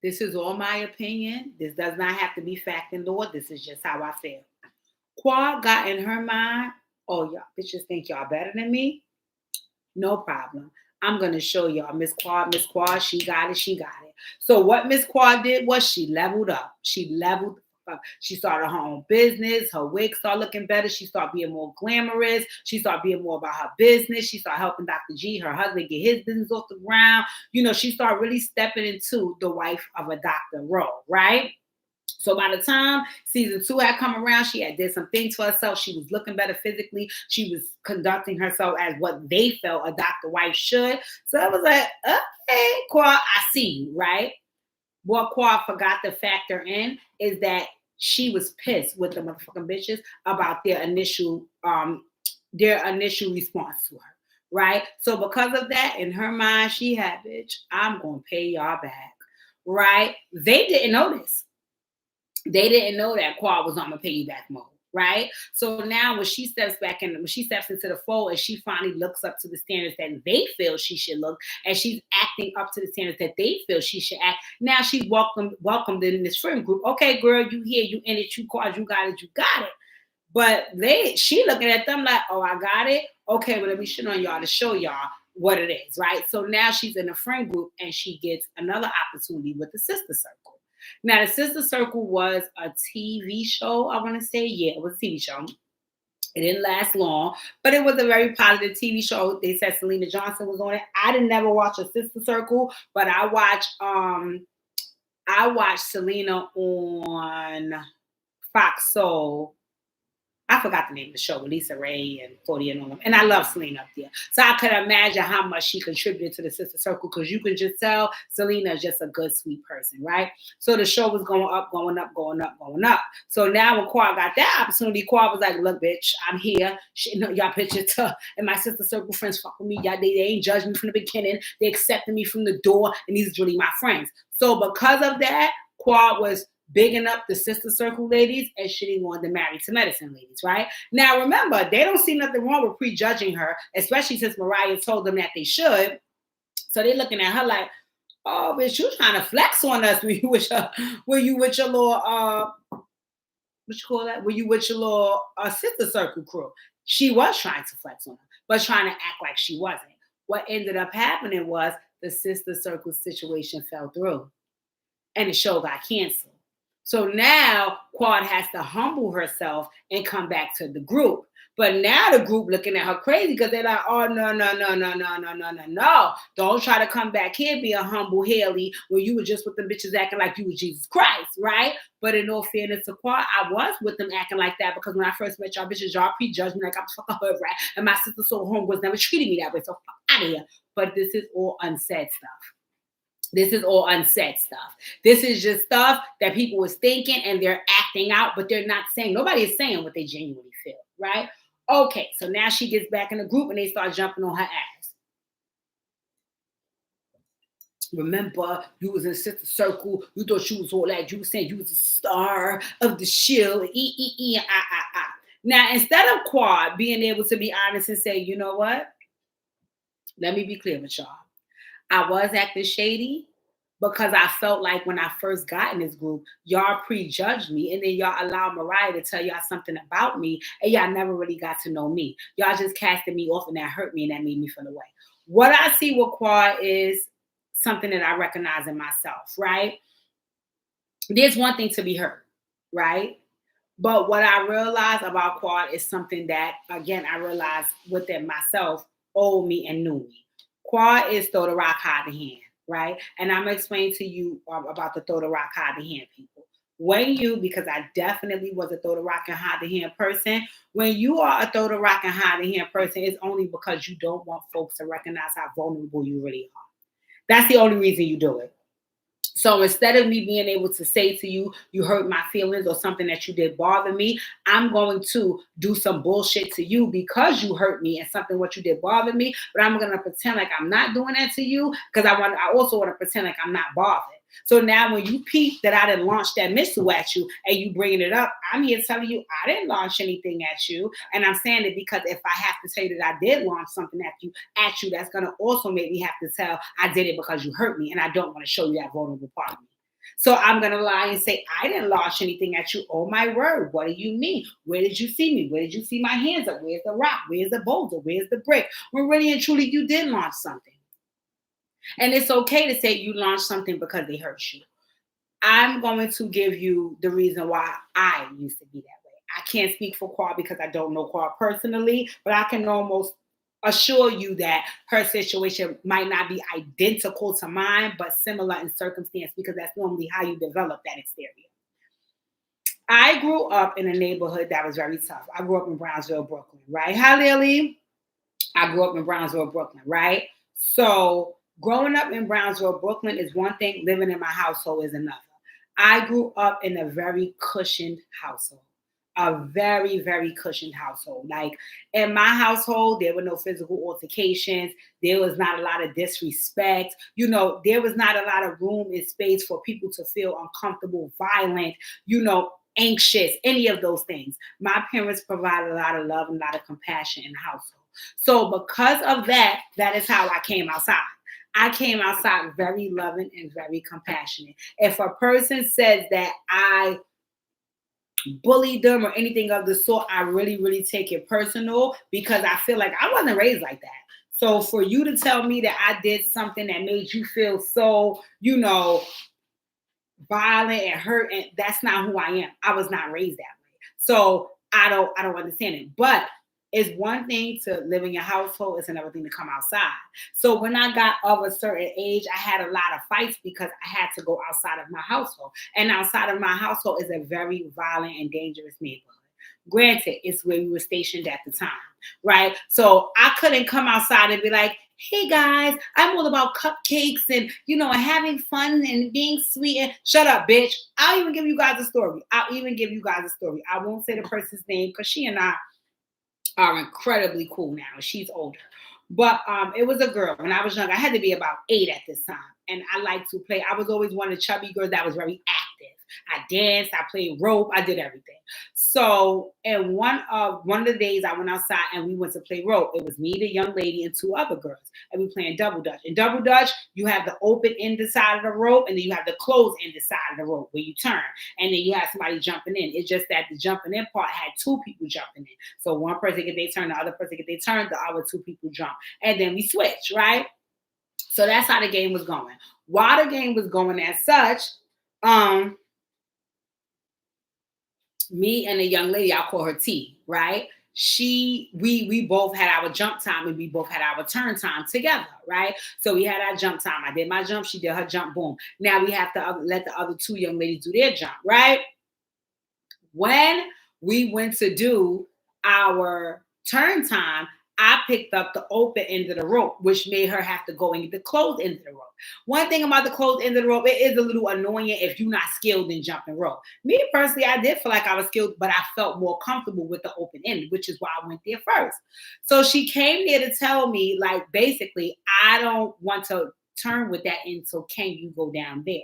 this is all my opinion. This does not have to be fact and law. This is just how I feel. Quad got in her mind, oh, y'all bitches think y'all better than me? No problem. I'm going to show y'all. Miss Quad, she got it, she got it. So what Miss Quad did was she leveled up. She leveled up. She started her own business. Her wig started looking better. She started being more glamorous. She started being more about her business. She started helping Dr. G, her husband, get his business off the ground. You know, she started really stepping into the wife of a doctor role, right? So by the time season 2 had come around, she had did some things for herself. She was looking better physically. She was conducting herself as what they felt a doctor wife should. So I was like, okay, Quad, I see you, right? What Quad forgot to factor in is that she was pissed with the motherfucking bitches about their initial response to her, right? So because of that, in her mind, she had, bitch, I'm gonna pay y'all back, right? They didn't know this. They didn't know that Quad was on a piggyback mode, right? So now when she steps into the fold and she finally looks up to the standards that they feel she should look, and she's acting up to the standards that they feel she should act, now she's welcomed in this friend group. Okay, girl, you here, you in it, you Quad, you got it. But she looking at them like, oh, I got it. Okay, well, let me shit on y'all to show y'all what it is, right? So now she's in a friend group and she gets another opportunity with the Sister Circle. Now, the Sister Circle was a TV show, I want to say. Yeah, it was a TV show. It didn't last long, but it was a very positive TV show. They said Selena Johnson was on it. I didn't never watch a Sister Circle, but I watched Selena on Fox Soul. I forgot the name of the show with Lisa Ray and Cody and all them. And I love Selena up there. So I could imagine how much she contributed to the Sister Circle, because you can just tell Selena is just a good, sweet person, right? So the show was going up, going up, going up, going up. So now when Quad got that opportunity, Quad was like, look, bitch, I'm here. Y'all picture tough. And my Sister Circle friends fuck with me. Y'all, they ain't judged me from the beginning. They accepted me from the door. And these are really my friends. So because of that, Quad was bigging up the Sister Circle ladies and shitting on the Married to Medicine ladies, right? Now, remember, they don't see nothing wrong with prejudging her, especially since Mariah told them that they should. So they're looking at her like, oh, bitch, you trying to flex on us when you with your little, what you call that? When you with your little Sister Circle crew. She was trying to flex on her, but trying to act like she wasn't. What ended up happening was the Sister Circle situation fell through and the show got canceled. So now Quad has to humble herself and come back to the group. But now the group looking at her crazy because they're like, oh, no, no, no, no, no, no, no, no, no. Don't try to come back here, be a humble Haley, when you were just with them bitches acting like you was Jesus Christ, right? But in all fairness to Quad, I was with them acting like that because when I first met y'all bitches, y'all prejudged me like I'm fucking hood, right? And my sister so home was never treating me that way, so fuck out of here. But this is all unsaid stuff. This is all unsaid stuff. This is just stuff that people was thinking and they're acting out, but they're not saying. Nobody is saying what they genuinely feel, right? Okay, so now she gets back in the group and they start jumping on her ass. Remember, you was in sister circle. You thought you was all that. You was saying you was a star of the show. Now, instead of Quad being able to be honest and say, you know what? Let me be clear with y'all. I was acting shady because I felt like when I first got in this group, y'all prejudged me and then y'all allowed Mariah to tell y'all something about me and y'all never really got to know me. Y'all just casted me off and that hurt me and that made me feel away. What I see with Quad is something that I recognize in myself, right? There's one thing to be hurt, right? But what I realized about Quad is something that, again, I realized within myself, old me and new me. Quad is throw the rock, hide the hand, right? And I'm going to explain to you about the throw the rock, hide the hand people. When you, because I definitely was a throw the rock and hide the hand person, when you are a throw the rock and hide the hand person, it's only because you don't want folks to recognize how vulnerable you really are. That's the only reason you do it. So instead of me being able to say to you, you hurt my feelings or something that you did bother me, I'm going to do some bullshit to you because you hurt me and something what you did bother me. But I'm going to pretend like I'm not doing that to you because I also want to pretend like I'm not bothered. So now when you peep that I didn't launch that missile at you and you bringing it up, I'm here telling you I didn't launch anything at you. And I'm saying it because if I have to tell you that I did launch something at you, that's going to also make me have to tell I did it because you hurt me. And I don't want to show you that vulnerable part of me. So I'm going to lie and say, I didn't launch anything at you. Oh, my word. What do you mean? Where did you see me? Where did you see my hands up? Where's the rock? Where's the boulder? Where's the brick? When really and truly you did launch something. And it's okay to say you launched something because they hurt you. I'm going to give you the reason why I used to be that way. I can't speak for Quad because I don't know Quad personally, but I can almost assure you that her situation might not be identical to mine, but similar in circumstance because that's normally how you develop that exterior. I grew up in a neighborhood that was very tough. I grew up in Brownsville, Brooklyn, right? Hi, Lily. I grew up in Brownsville, Brooklyn, right? So growing up in Brownsville, Brooklyn is one thing. Living in my household is another. I grew up in a very cushioned household. A very, very cushioned household. Like in my household, there were no physical altercations. There was not a lot of disrespect. You know, there was not a lot of room and space for people to feel uncomfortable, violent, anxious, any of those things. My parents provided a lot of love and a lot of compassion in the household. So because of that, that is how I came outside. I came outside very loving and very compassionate. If a person says that I bullied them or anything of the sort, I really, really take it personal because I feel like I wasn't raised like that. So for you to tell me that I did something that made you feel so, violent and hurt, and that's not who I am. I was not raised that way. So I don't understand it. But it's one thing to live in your household, it's another thing to come outside. So when I got of a certain age, I had a lot of fights because I had to go outside of my household. And outside of my household is a very violent and dangerous neighborhood. Granted, it's where we were stationed at the time, right? So I couldn't come outside and be like, hey guys, I'm all about cupcakes and, having fun and being sweet. And shut up, bitch. I'll even give you guys a story. I won't say the person's name because she and I are incredibly cool now. She's older. But it was a girl. When I was young, I had to be about 8 at this time. And I liked to play. I was always one of the chubby girls that was very active. I danced, I played rope, I did everything. So and one of the days I went outside and we went to play rope. It was me, the young lady, and 2 other girls. And we playing double dutch. In double dutch, you have the open end side of the rope, and then you have the closed end side of the rope where you turn. And then you have somebody jumping in. It's just that the jumping in part had 2 people jumping in. So one person get their turn, the other person get their turn, the other 2 people jump. And then we switch, right? So that's how the game was going. While the game was going as such, me and a young lady, I'll call her T, right? We both had our jump time and we both had our turn time together, right? So we had our jump time. I did my jump, she did her jump, boom. Now we have to let the other two young ladies do their jump, right? When we went to do our turn time, I picked up the open end of the rope, which made her have to go and get the closed end of the rope. One thing about the closed end of the rope, it is a little annoying if you're not skilled in jumping rope. Me personally, I did feel like I was skilled, but I felt more comfortable with the open end, which is why I went there first. So she came there to tell me, like, basically, I don't want to turn with that end, so can you go down there?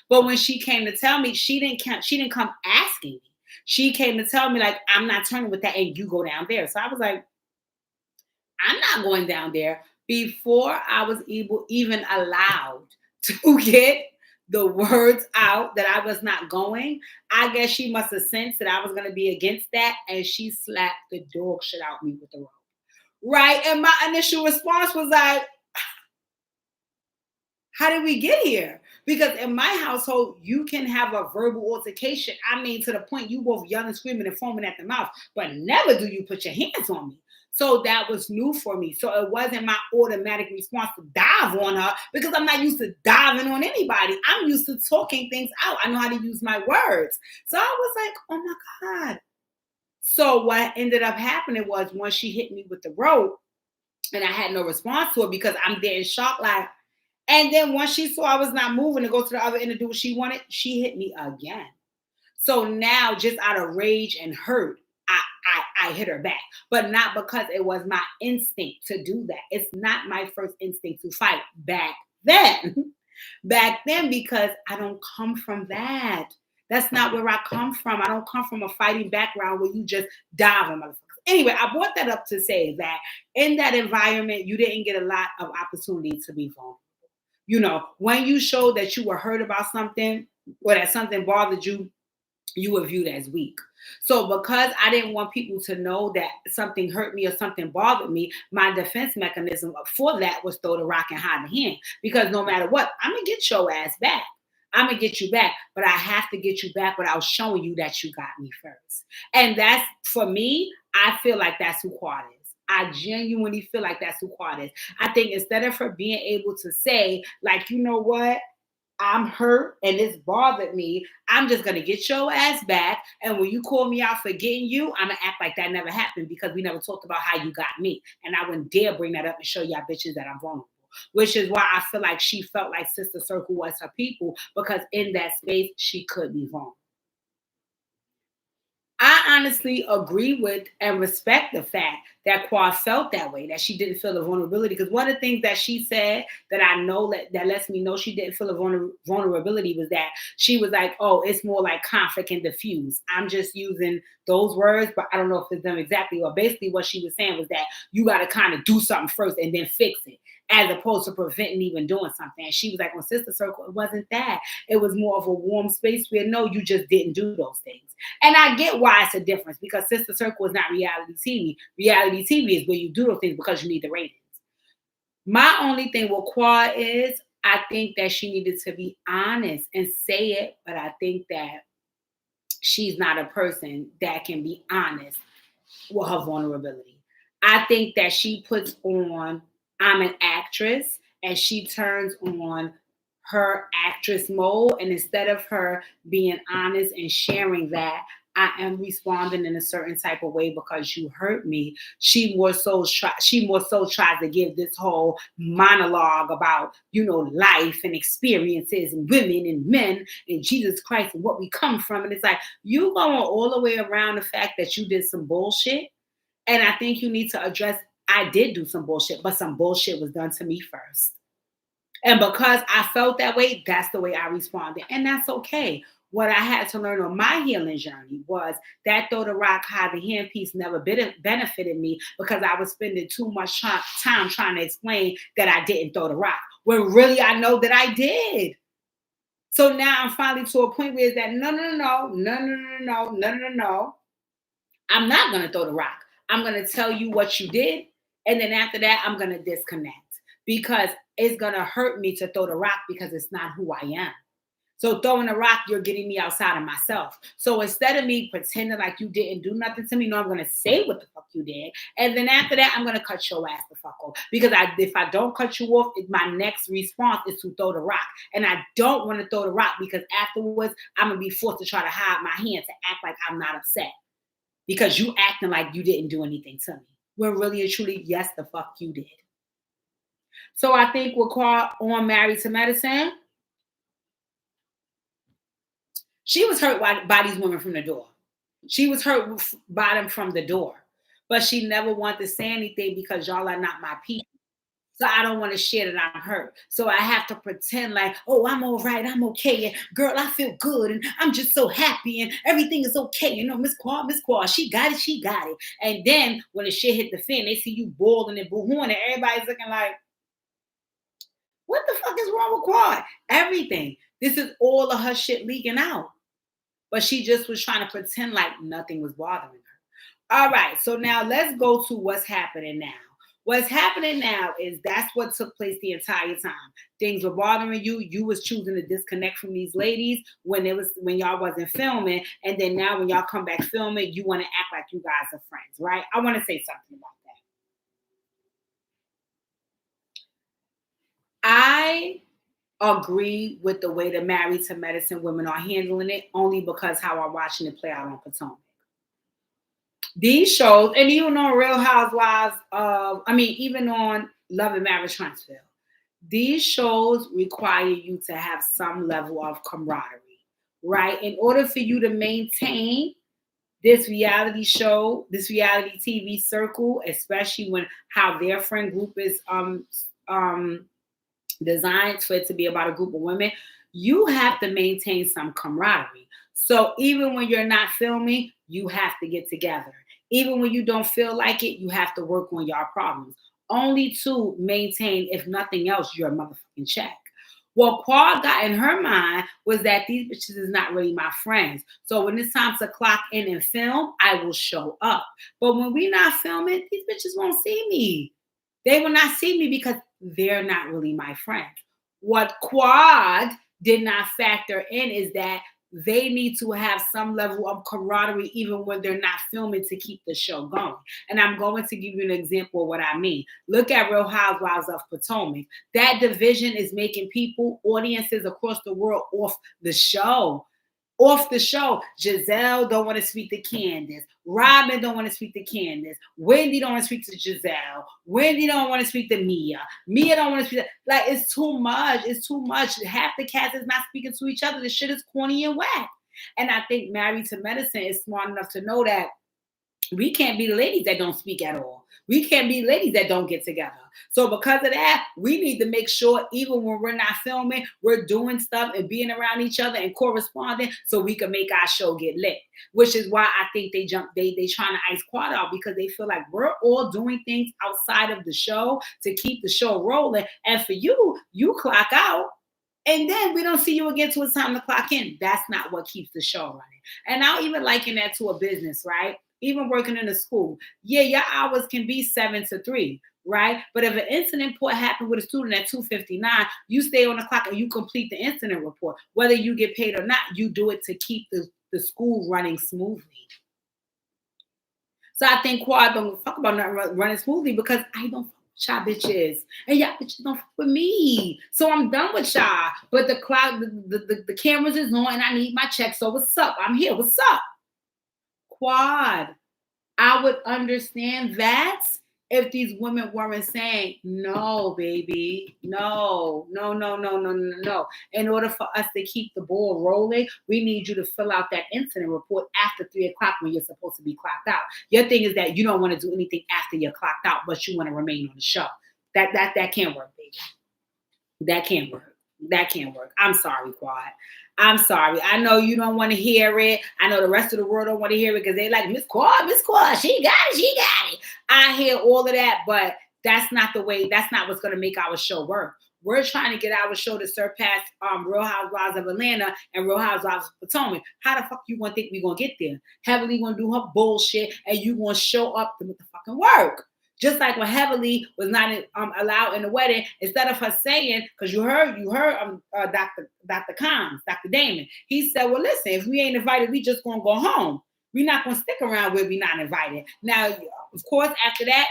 But when she came to tell me, she didn't come asking me. She came to tell me, like, I'm not turning with that and you go down there. So I was like, I'm not going down there. Before I was even allowed to get the words out that I was not going, I guess she must have sensed that I was going to be against that, and she slapped the dog shit out me with the rope. Right? And my initial response was like, how did we get here? Because in my household, you can have a verbal altercation. I mean, to the point you both yelling, screaming, and foaming at the mouth, but never do you put your hands on me. So that was new for me. So it wasn't my automatic response to dive on her because I'm not used to diving on anybody. I'm used to talking things out. I know how to use my words. So I was like, oh my God. So what ended up happening was once she hit me with the rope and I had no response to it because I'm there in shock, like, and then once she saw I was not moving to go to the other end and do what she wanted, she hit me again. So now, just out of rage and hurt, I hit her back, but not because it was my instinct to do that. It's not my first instinct to fight back then. Back then, because I don't come from that. That's not where I come from. I don't come from a fighting background where you just dive on motherfuckers. Anyway, I brought that up to say that in that environment, you didn't get a lot of opportunity to be vulnerable. You know, when you showed that you were hurt about something or that something bothered you, you were viewed as weak. So because I didn't want people to know that something hurt me or something bothered me, my defense mechanism for that was throw the rock and hide the hand. Because no matter what, I'm gonna get your ass back. I'm gonna get you back, but I have to get you back without showing you that you got me first. And that's, for me, I feel like that's who Quad is. I genuinely feel like that's who Quad is. I think instead of her being able to say, like, you know what? I'm hurt and it's bothered me. I'm just gonna get your ass back. And when you call me out for getting you, I'm gonna act like that never happened because we never talked about how you got me. And I wouldn't dare bring that up and show y'all bitches that I'm vulnerable. Which is why I feel like she felt like Sister Circle was her people, because in that space she could be vulnerable. I honestly agree with and respect the fact that Qua felt that way, that she didn't feel the vulnerability. Because one of the things that she said that I know that lets me know she didn't feel the vulnerability was that she was like, oh, it's more like conflict and diffuse. I'm just using those words, but I don't know if it's them exactly. Or basically what she was saying was that you got to kind of do something first and then fix it, as opposed to preventing even doing something. And she was like, on Sister Circle, it wasn't that. It was more of a warm space where, no, you just didn't do those things. And I get why it's a difference, because Sister Circle is not reality TV. Reality TV is where you do those things because you need the ratings. My only thing with Quad is I think that she needed to be honest and say it, but I think that she's not a person that can be honest with her vulnerability. I think that she puts on, I'm an actress, and she turns on her actress mode. And instead of her being honest and sharing that I am responding in a certain type of way because you hurt me, she more so tries to give this whole monologue about, you know, life and experiences and women and men and Jesus Christ and what we come from. And it's like, you going all the way around the fact that you did some bullshit. And I think you need to address, I did do some bullshit, but some bullshit was done to me first. And because I felt that way, that's the way I responded. And that's okay. What I had to learn on my healing journey was that throw the rock, hide the hand piece never benefited me, because I was spending too much time trying to explain that I didn't throw the rock, when really I know that I did. So now I'm finally to a point where it's that no. I'm not going to throw the rock. I'm going to tell you what you did. And then after that, I'm going to disconnect, because it's going to hurt me to throw the rock because it's not who I am. So throwing a rock, you're getting me outside of myself. So instead of me pretending like you didn't do nothing to me, no, I'm gonna say what the fuck you did, and then after that, I'm gonna cut your ass the fuck off. Because if I don't cut you off, my next response is to throw the rock, and I don't want to throw the rock because afterwards I'm gonna be forced to try to hide my hand to act like I'm not upset because you acting like you didn't do anything to me. When really and truly, yes, the fuck you did. So I think we're called on Married to Medicine. She was hurt by these women from the door. She was hurt by them from the door. But she never wanted to say anything because y'all are not my people. So I don't want to share that I'm hurt. So I have to pretend like, oh, I'm all right, I'm okay. And girl, I feel good. And I'm just so happy and everything is okay. You know, Miss Quad, she got it, she got it. And then when the shit hit the fan, they see you boiling and boohooing and everybody's looking like, what the fuck is wrong with Quad? Everything. This is all of her shit leaking out. But she just was trying to pretend like nothing was bothering her. All right, so now let's go to what's happening now. What's happening now is that's what took place the entire time. Things were bothering you. You was choosing to disconnect from these ladies when y'all wasn't filming, and then now when y'all come back filming, you want to act like you guys are friends, right? I want to say something about that. I agree with the way the Married to Medicine women are handling it, only because how I'm watching it play out on Potomac. These shows, and even on Real Housewives even on Love and Marriage Huntsville, these shows require you to have some level of camaraderie, right? In order for you to maintain this reality show, this reality TV circle, especially when how their friend group is designed for it to be about a group of women, you have to maintain some camaraderie. So even when you're not filming, you have to get together. Even when you don't feel like it, you have to work on your problems. Only to maintain, if nothing else, your motherfucking check. What Quad got in her mind was that these bitches is not really my friends. So when it's time to clock in and film, I will show up. But when we're not filming, these bitches won't see me. They will not see me because they're not really my friends. What Quad did not factor in is that they need to have some level of camaraderie even when they're not filming to keep the show going. And I'm going to give you an example of what I mean. Look at Real Housewives of Potomac. That division is making people, audiences across the world off the show. Off the show. Giselle don't want to speak to Candace. Robin don't want to speak to Candace. Wendy don't want to speak to Giselle. Wendy don't want to speak to Mia. Mia don't want to speak to, like, it's too much. It's too much. Half the cast is not speaking to each other. The shit is corny and whack. And I think Married to Medicine is smart enough to know that we can't be the ladies that don't speak at all. We can't be ladies that don't get together. So because of that, we need to make sure even when we're not filming, we're doing stuff and being around each other and corresponding so we can make our show get lit. Which is why I think they trying to ice Quad out because they feel like we're all doing things outside of the show to keep the show rolling. And for you clock out. And then we don't see you again till it's time to clock in. That's not what keeps the show running. And I'll even liken that to a business, right? Even working in a school. Yeah, your hours can be 7 to 3, right? But if an incident report happened with a student at 2:59, you stay on the clock and you complete the incident report. Whether you get paid or not, you do it to keep the school running smoothly. So I think Quad don't fuck about not running smoothly because I don't fuck with y'all bitches. And y'all bitches don't fuck with me. So I'm done with y'all. But the cameras is on and I need my check. So what's up? I'm here. What's up? Quad. I would understand that if these women weren't saying, no, baby, no. In order for us to keep the ball rolling, we need you to fill out that incident report after 3 o'clock when you're supposed to be clocked out. Your thing is that you don't want to do anything after you're clocked out, but you want to remain on the show. That can't work, baby. That can't work. That can't work. I'm sorry, Quad. I'm sorry. I know you don't want to hear it. I know the rest of the world don't want to hear it because they like, Miss Quad, she got it. I hear all of that, but that's not the way, that's not what's going to make our show work. We're trying to get our show to surpass Real Housewives of Atlanta and Real Housewives of Potomac. How the fuck you going to think we're going to get there? Heavenly going to do her bullshit and you going to show up to make the fucking work. Just like when Heavily was not allowed in the wedding, instead of her saying, because you heard Dr. Combs, Dr. Damon, he said, well, listen, if we ain't invited, we just gonna go home. We're not gonna stick around where we not invited. Now, of course, after that,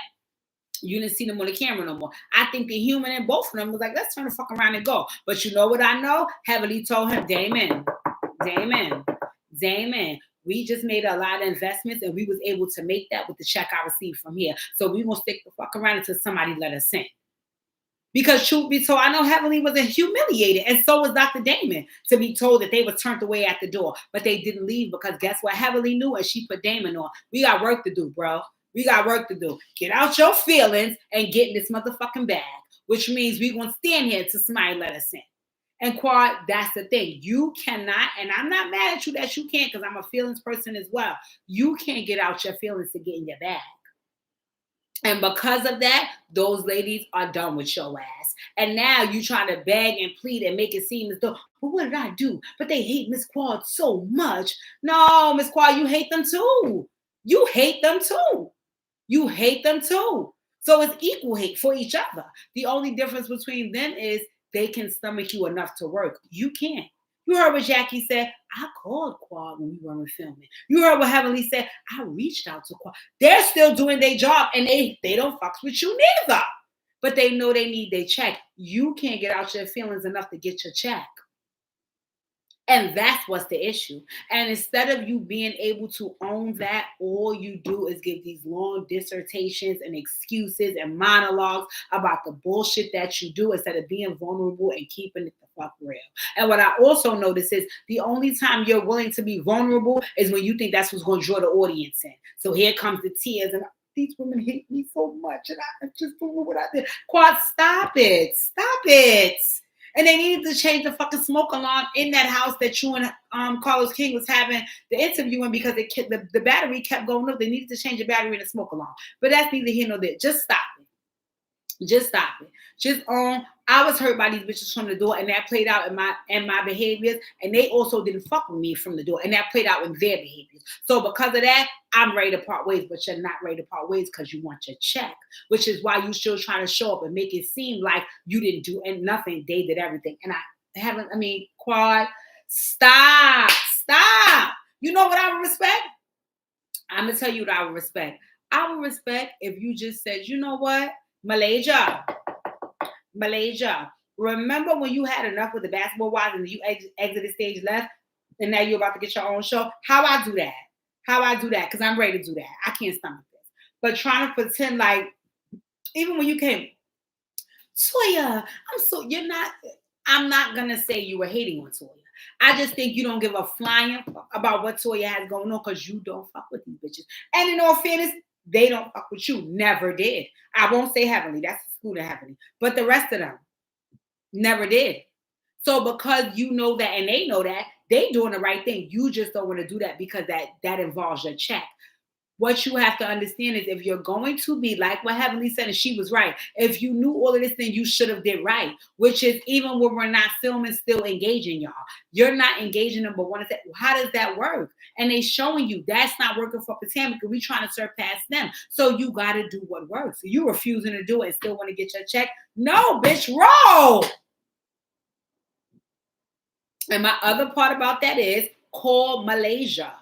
you didn't see them on the camera no more. I think the human in both of them was like, let's turn the fuck around and go. But you know what I know? Heavily told him, Damon, we just made a lot of investments and we was able to make that with the check I received from here. So we gonna stick the fuck around until somebody let us in. Because truth be told, I know Heavenly was humiliated, and so was Dr. Damon, to be told that they were turned away at the door. But they didn't leave because guess what? Heavenly knew, and she put Damon on. We got work to do, bro. We got work to do. Get out your feelings and get in this motherfucking bag, which means we gonna stand here until somebody let us in. And Quad, that's the thing. You cannot, and I'm not mad at you that you can't, because I'm a feelings person as well. You can't get out your feelings to get in your bag. And because of that, those ladies are done with your ass. And now you trying to beg and plead and make it seem as though, well, what did I do? But they hate Miss Quad so much. No, Miss Quad, you hate them too. You hate them too. You hate them too. So it's equal hate for each other. The only difference between them is they can stomach you enough to work. You can't. You heard what Jackie said. I called Quad when we weren't filming. You heard what Heavenly said. I reached out to Quad. They're still doing their job, and they don't fuck with you neither. But they know they need their check. You can't get out your feelings enough to get your check. And that's what's the issue. And instead of you being able to own that, all you do is give these long dissertations and excuses and monologues about the bullshit that you do instead of being vulnerable and keeping it the fuck real. And what I also notice is the only time you're willing to be vulnerable is when you think that's what's going to draw the audience in. So here comes the tears and these women hate me so much and I just don't know what I did. Quad, stop it. Stop it. And they needed to change the fucking smoke alarm in that house that you and Carlos King was having the interview in because the battery kept going up. They needed to change the battery in the smoke alarm. But that's neither here nor there. Just stop it. Just stop it. Just I was hurt by these bitches from the door, and that played out in my behaviors. And they also didn't fuck with me from the door, and that played out in their behaviors. So because of that, I'm ready to part ways, but you're not ready to part ways because you want your check, which is why you still trying to show up and make it seem like you didn't do nothing. They did everything, and Quad, stop. You know what I would respect? I'm gonna tell you what I would respect. I would respect if you just said, you know what, Malaysia. Remember when you had enough with the basketball wives and you exited stage left, and now you're about to get your own show? How I do that? Because I'm ready to do that. I can't stomach this. But trying to pretend like, even when you came, Toya, I'm not gonna say you were hating on Toya. I just think you don't give a flying fuck about what Toya has going on because you don't fuck with these bitches. And in all fairness, they don't fuck with you. Never did. I won't say Heavenly. That's the school to Heavenly. But the rest of them never did. So because you know that and they know that, they doing the right thing. You just don't want to do that because that involves your check. What you have to understand is if you're going to be like what Heavenly said, and she was right. If you knew all of this, then you should have did right, which is even when we're not filming, still engaging y'all. You're not engaging them, but want to say, well, how does that work? And they showing you that's not working for Potomac. We trying to surpass them. So you got to do what works. You refusing to do it and still want to get your check? No, bitch, roll. And my other part about that is call Malaysia.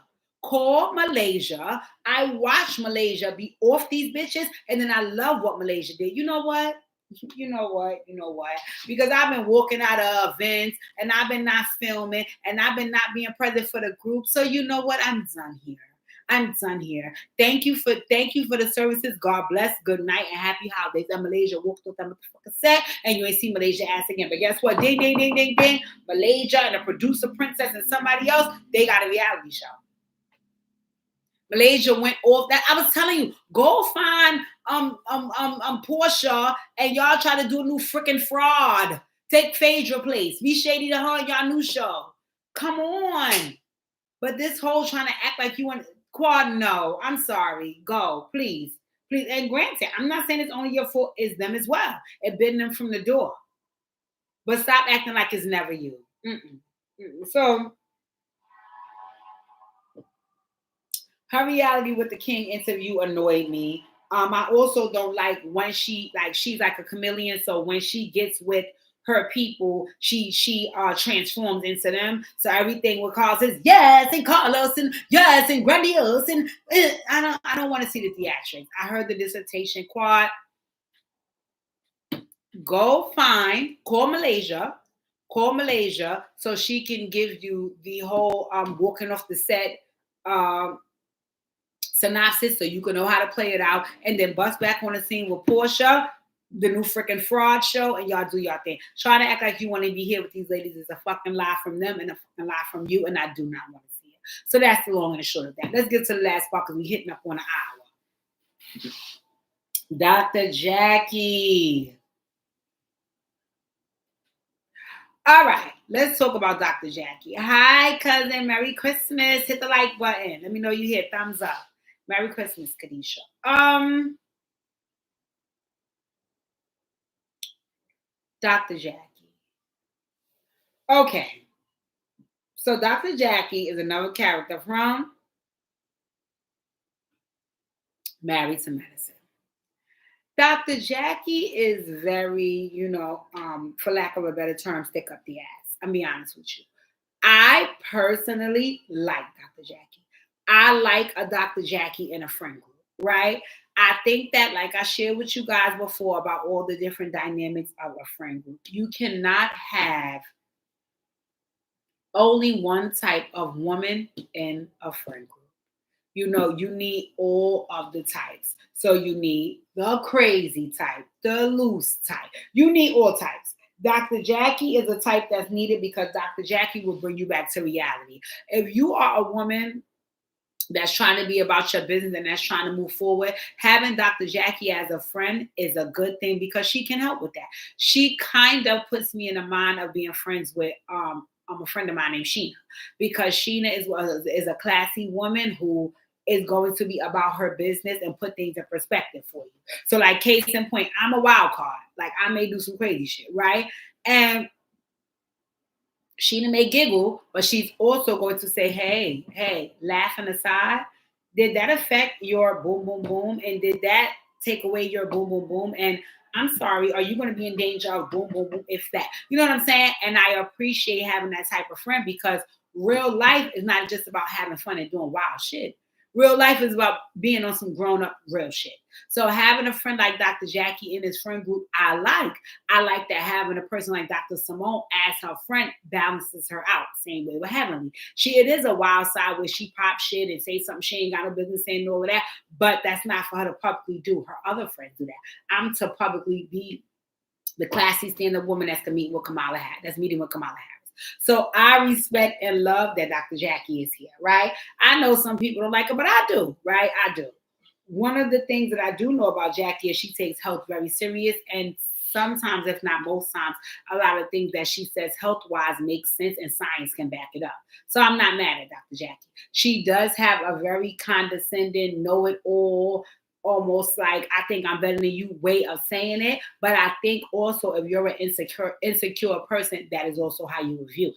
Call Malaysia. I watch Malaysia be off these bitches, and then I love what Malaysia did. You know what? Because I've been walking out of events, and I've been not filming, and I've been not being present for the group. So you know what? I'm done here. Thank you for the services. God bless. Good night and happy holidays. And Malaysia walked off that motherfucker set, and you ain't see Malaysia ass again. But guess what? Ding, ding, ding, ding, ding. Malaysia and the producer princess and somebody else, they got a reality show. Malaysia went off that. I was telling you, go find Portia and y'all try to do a new freaking fraud. Take Phaedra place. Be shady to her, y'all new show. Come on. But this whole trying to act like you want Quad, no. I'm sorry. Go, please. Please. And granted, I'm not saying it's only your fault, it's them as well. It been them from the door. But stop acting like it's never you. So her reality with the King interview annoyed me. I also don't like when she's like a chameleon. So when she gets with her people, she transforms into them. So everything with Carl says yes and Carlos and yes and grandiose and I don't want to see the theatrics. I heard the dissertation quad. Go find call Malaysia so she can give you the whole walking off the set um synopsis so you can know how to play it out, and then bust back on the scene with Portia, the new freaking fraud show, and y'all do y'all thing. Trying to act like you want to be here with these ladies is a fucking lie from them and a fucking lie from you, and I do not want to see it. So that's the long and the short of that. Let's get to the last part because we're hitting up on an hour. Dr. Jackie. All right, let's talk about Dr. Jackie. Hi, cousin. Merry Christmas. Hit the like button. Let me know you hit thumbs up. Merry Christmas, Kadisha. Dr. Jackie. Okay. So Dr. Jackie is another character from Married to Medicine. Dr. Jackie is very, for lack of a better term, stick up the ass. I'll be honest with you. I personally like Dr. Jackie. I like a Dr. Jackie in a friend group, right? I think that, like I shared with you guys before about all the different dynamics of a friend group, you cannot have only one type of woman in a friend group. You need all of the types. So you need the crazy type, the loose type. You need all types. Dr. Jackie is a type that's needed because Dr. Jackie will bring you back to reality. If you are a woman that's trying to be about your business and that's trying to move forward, having Dr. Jackie as a friend is a good thing because she can help with that. She kind of puts me in the mind of being friends with I'm a friend of mine named Sheena, because Sheena is a classy woman who is going to be about her business and put things in perspective for you. So, like, case in point, I'm a wild card. Like, I may do some crazy shit, right? And Sheena may giggle, but she's also going to say, hey, laughing aside, did that affect your boom, boom, boom? And did that take away your boom, boom, boom? And I'm sorry, are you going to be in danger of boom, boom, boom, if that? You know what I'm saying? And I appreciate having that type of friend because real life is not just about having fun and doing wild shit. Real life is about being on some grown-up real shit. So having a friend like Dr. Jackie in his friend group, I like. I like that having a person like Dr. Simone as her friend balances her out. Same way with Heavenly. It is a wild side where she pops shit and say something she ain't got no business saying and all of that, but that's not for her to publicly do. Her other friends do that. I'm to publicly be the classy stand-up woman that's meeting with Kamala Harris. So I respect and love that Dr. Jackie is here, right? I know some people don't like her, but I do, right? I do. One of the things that I do know about Jackie is she takes health very serious, and sometimes, if not most times, a lot of things that she says health-wise makes sense and science can back it up. So I'm not mad at Dr. Jackie. She does have a very condescending, know-it-all, almost like I think I'm better than you way of saying it. But I think also if you're an insecure person, that is also how you review it.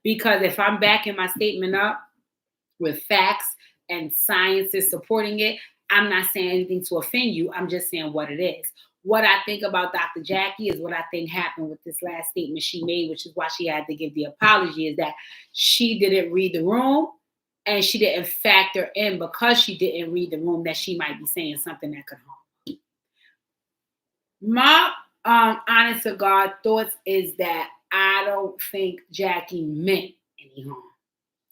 Because if I'm backing my statement up with facts and science is supporting it, I'm not saying anything to offend you. I'm just saying what it is. What I think about Dr. Jackie is what I think happened with this last statement she made, which is why she had to give the apology, is that she didn't read the room. And she didn't factor in, because she didn't read the room, that she might be saying something that could harm. My honest to God thoughts is that I don't think Jackie meant any harm,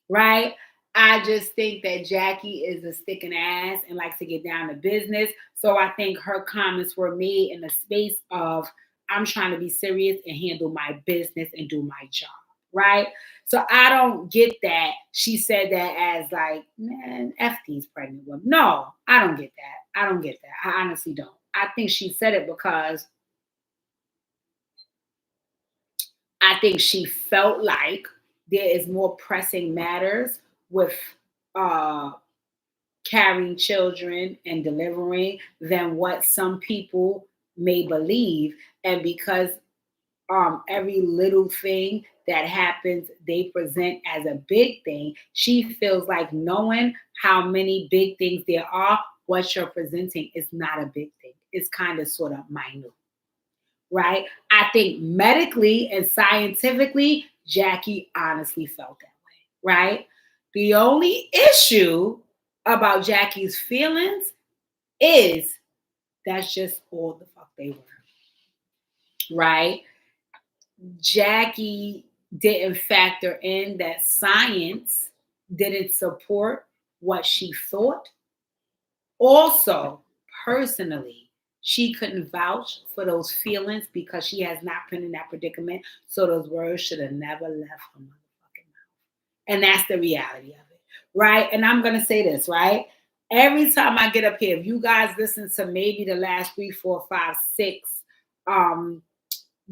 right? I just think that Jackie is a sticking ass and likes to get down to business. So I think her comments were made in the space of, I'm trying to be serious and handle my business and do my job. Right? So I don't get that she said that as like, man, F these pregnant women. No, I don't get that. I honestly don't. I think she said it because I think she felt like there is more pressing matters with carrying children and delivering than what some people may believe. And because every little thing that happens, they present as a big thing. She feels like knowing how many big things there are what you're presenting is not a big thing. It's kind of sort of minute, right? I think medically and scientifically, Jackie honestly felt that way, right? The only issue about Jackie's feelings is that's just all the fuck they were, right? Jackie didn't factor in that science didn't support what she thought. Also, personally, she couldn't vouch for those feelings because she has not been in that predicament. So those words should have never left her motherfucking mouth. And that's the reality of it, right? And I'm going to say this, right? Every time I get up here, if you guys listen to maybe the last 3, 4, 5, 6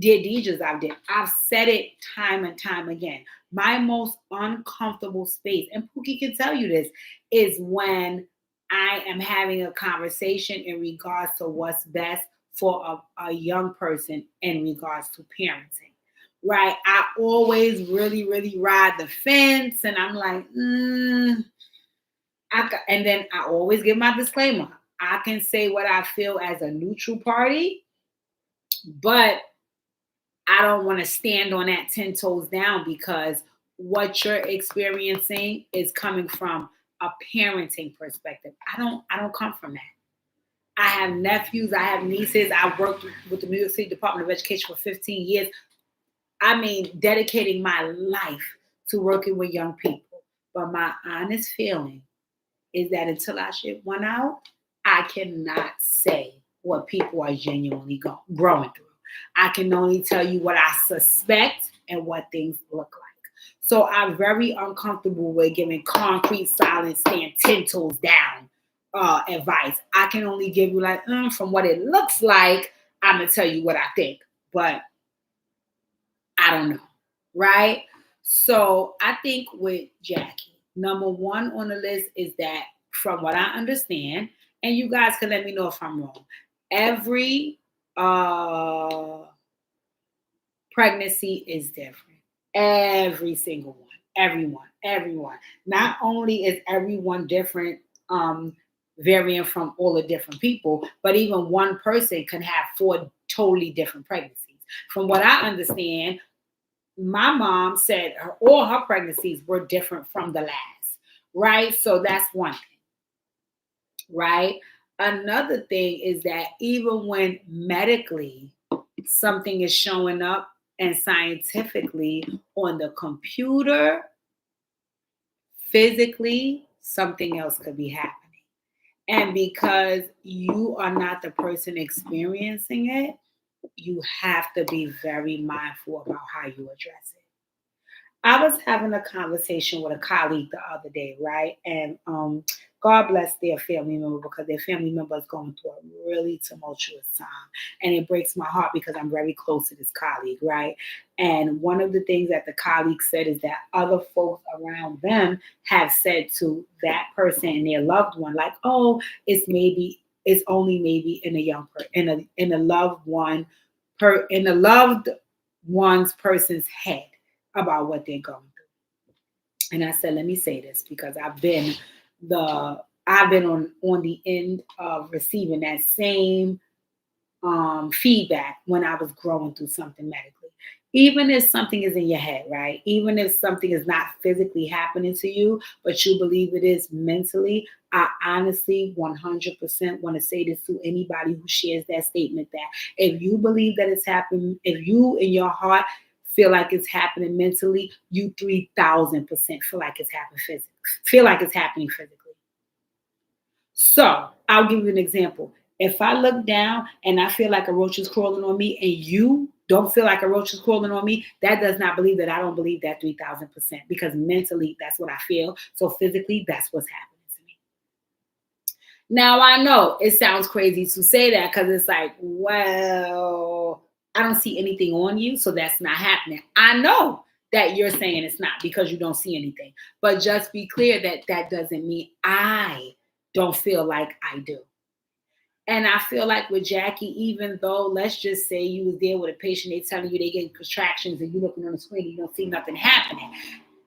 Dear DJs I've said it time and time again. My most uncomfortable space, and Pookie can tell you this, is when I am having a conversation in regards to what's best for a young person in regards to parenting. Right? I always really, really ride the fence, and I'm like, and then I always give my disclaimer. I can say what I feel as a neutral party, but I don't want to stand on that 10 toes down because what you're experiencing is coming from a parenting perspective. I don't come from that. I have nephews, I have nieces. I worked with the New York City Department of Education for 15 years. I mean, dedicating my life to working with young people. But my honest feeling is that until I shit one out, I cannot say what people are genuinely growing through. I can only tell you what I suspect and what things look like. So I'm very uncomfortable with giving concrete, solid, stand 10 toes down advice. I can only give you like, from what it looks like, I'm going to tell you what I think. But I don't know, right? So I think with Jackie, number one on the list is that from what I understand, and you guys can let me know if I'm wrong, every pregnancy is different. Every single one. Everyone. Not only is everyone different, varying from all the different people, but even one person can have 4 totally different pregnancies. From what I understand, my mom said all her pregnancies were different from the last, right? So that's one thing, right? Another thing is that even when medically something is showing up and scientifically on the computer, physically, something else could be happening. And because you are not the person experiencing it, you have to be very mindful about how you address it. I was having a conversation with a colleague the other day, right? And God bless their family member because their family member is going through a really tumultuous time. And it breaks my heart because I'm very close to this colleague, right? And one of the things that the colleague said is that other folks around them have said to that person and their loved one, like, oh, it's only maybe in a young person, in a loved one, in a loved one's person's head about what they're going through. And I said, let me say this because I've been on the end of receiving that same feedback when I was growing through something medically. Even if something is in your head, right? Even if something is not physically happening to you, but you believe it is mentally, I honestly 100% want to say this to anybody who shares that statement that if you believe that it's happening, if you in your heart feel like it's happening mentally, you 3,000% feel like it's happening physically. Feel like it's happening physically. So I'll give you an example. If I look down and I feel like a roach is crawling on me and you don't feel like a roach is crawling on me, that does not believe that I don't believe that 3,000% because mentally that's what I feel. So physically that's what's happening to me. Now I know it sounds crazy to say that because it's like, well, I don't see anything on you, so that's not happening. I know that you're saying it's not because you don't see anything. But just be clear that that doesn't mean I don't feel like I do. And I feel like with Jackie, even though, let's just say you was there with a patient, they telling you they getting contractions and you looking on the screen and you don't see nothing happening.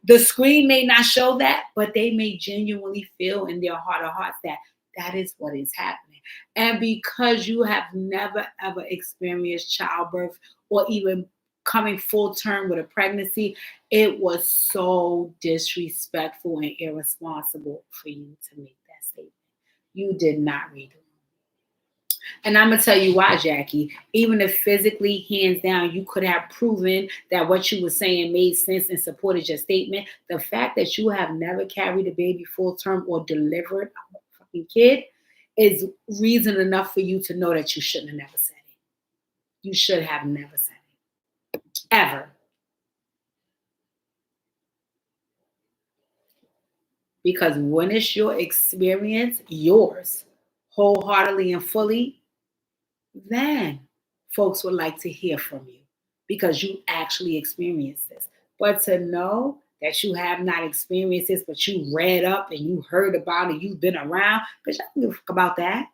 The screen may not show that, but they may genuinely feel in their heart of hearts that That is what is happening. And because you have never ever experienced childbirth or even coming full term with a pregnancy, it was so disrespectful and irresponsible for you to make that statement. You did not read it. And I'm gonna tell you why, Jackie. Even if physically, hands down, you could have proven that what you were saying made sense and supported your statement, the fact that you have never carried a baby full term or delivered a fucking kid is reason enough for you to know that you shouldn't have never said it. You should have never said it. Ever. Because when it's your experience, yours, wholeheartedly and fully, then folks would like to hear from you because you actually experienced this. But to know that you have not experienced this, but you read up and you heard about it, you've been around, because I don't give a fuck about that.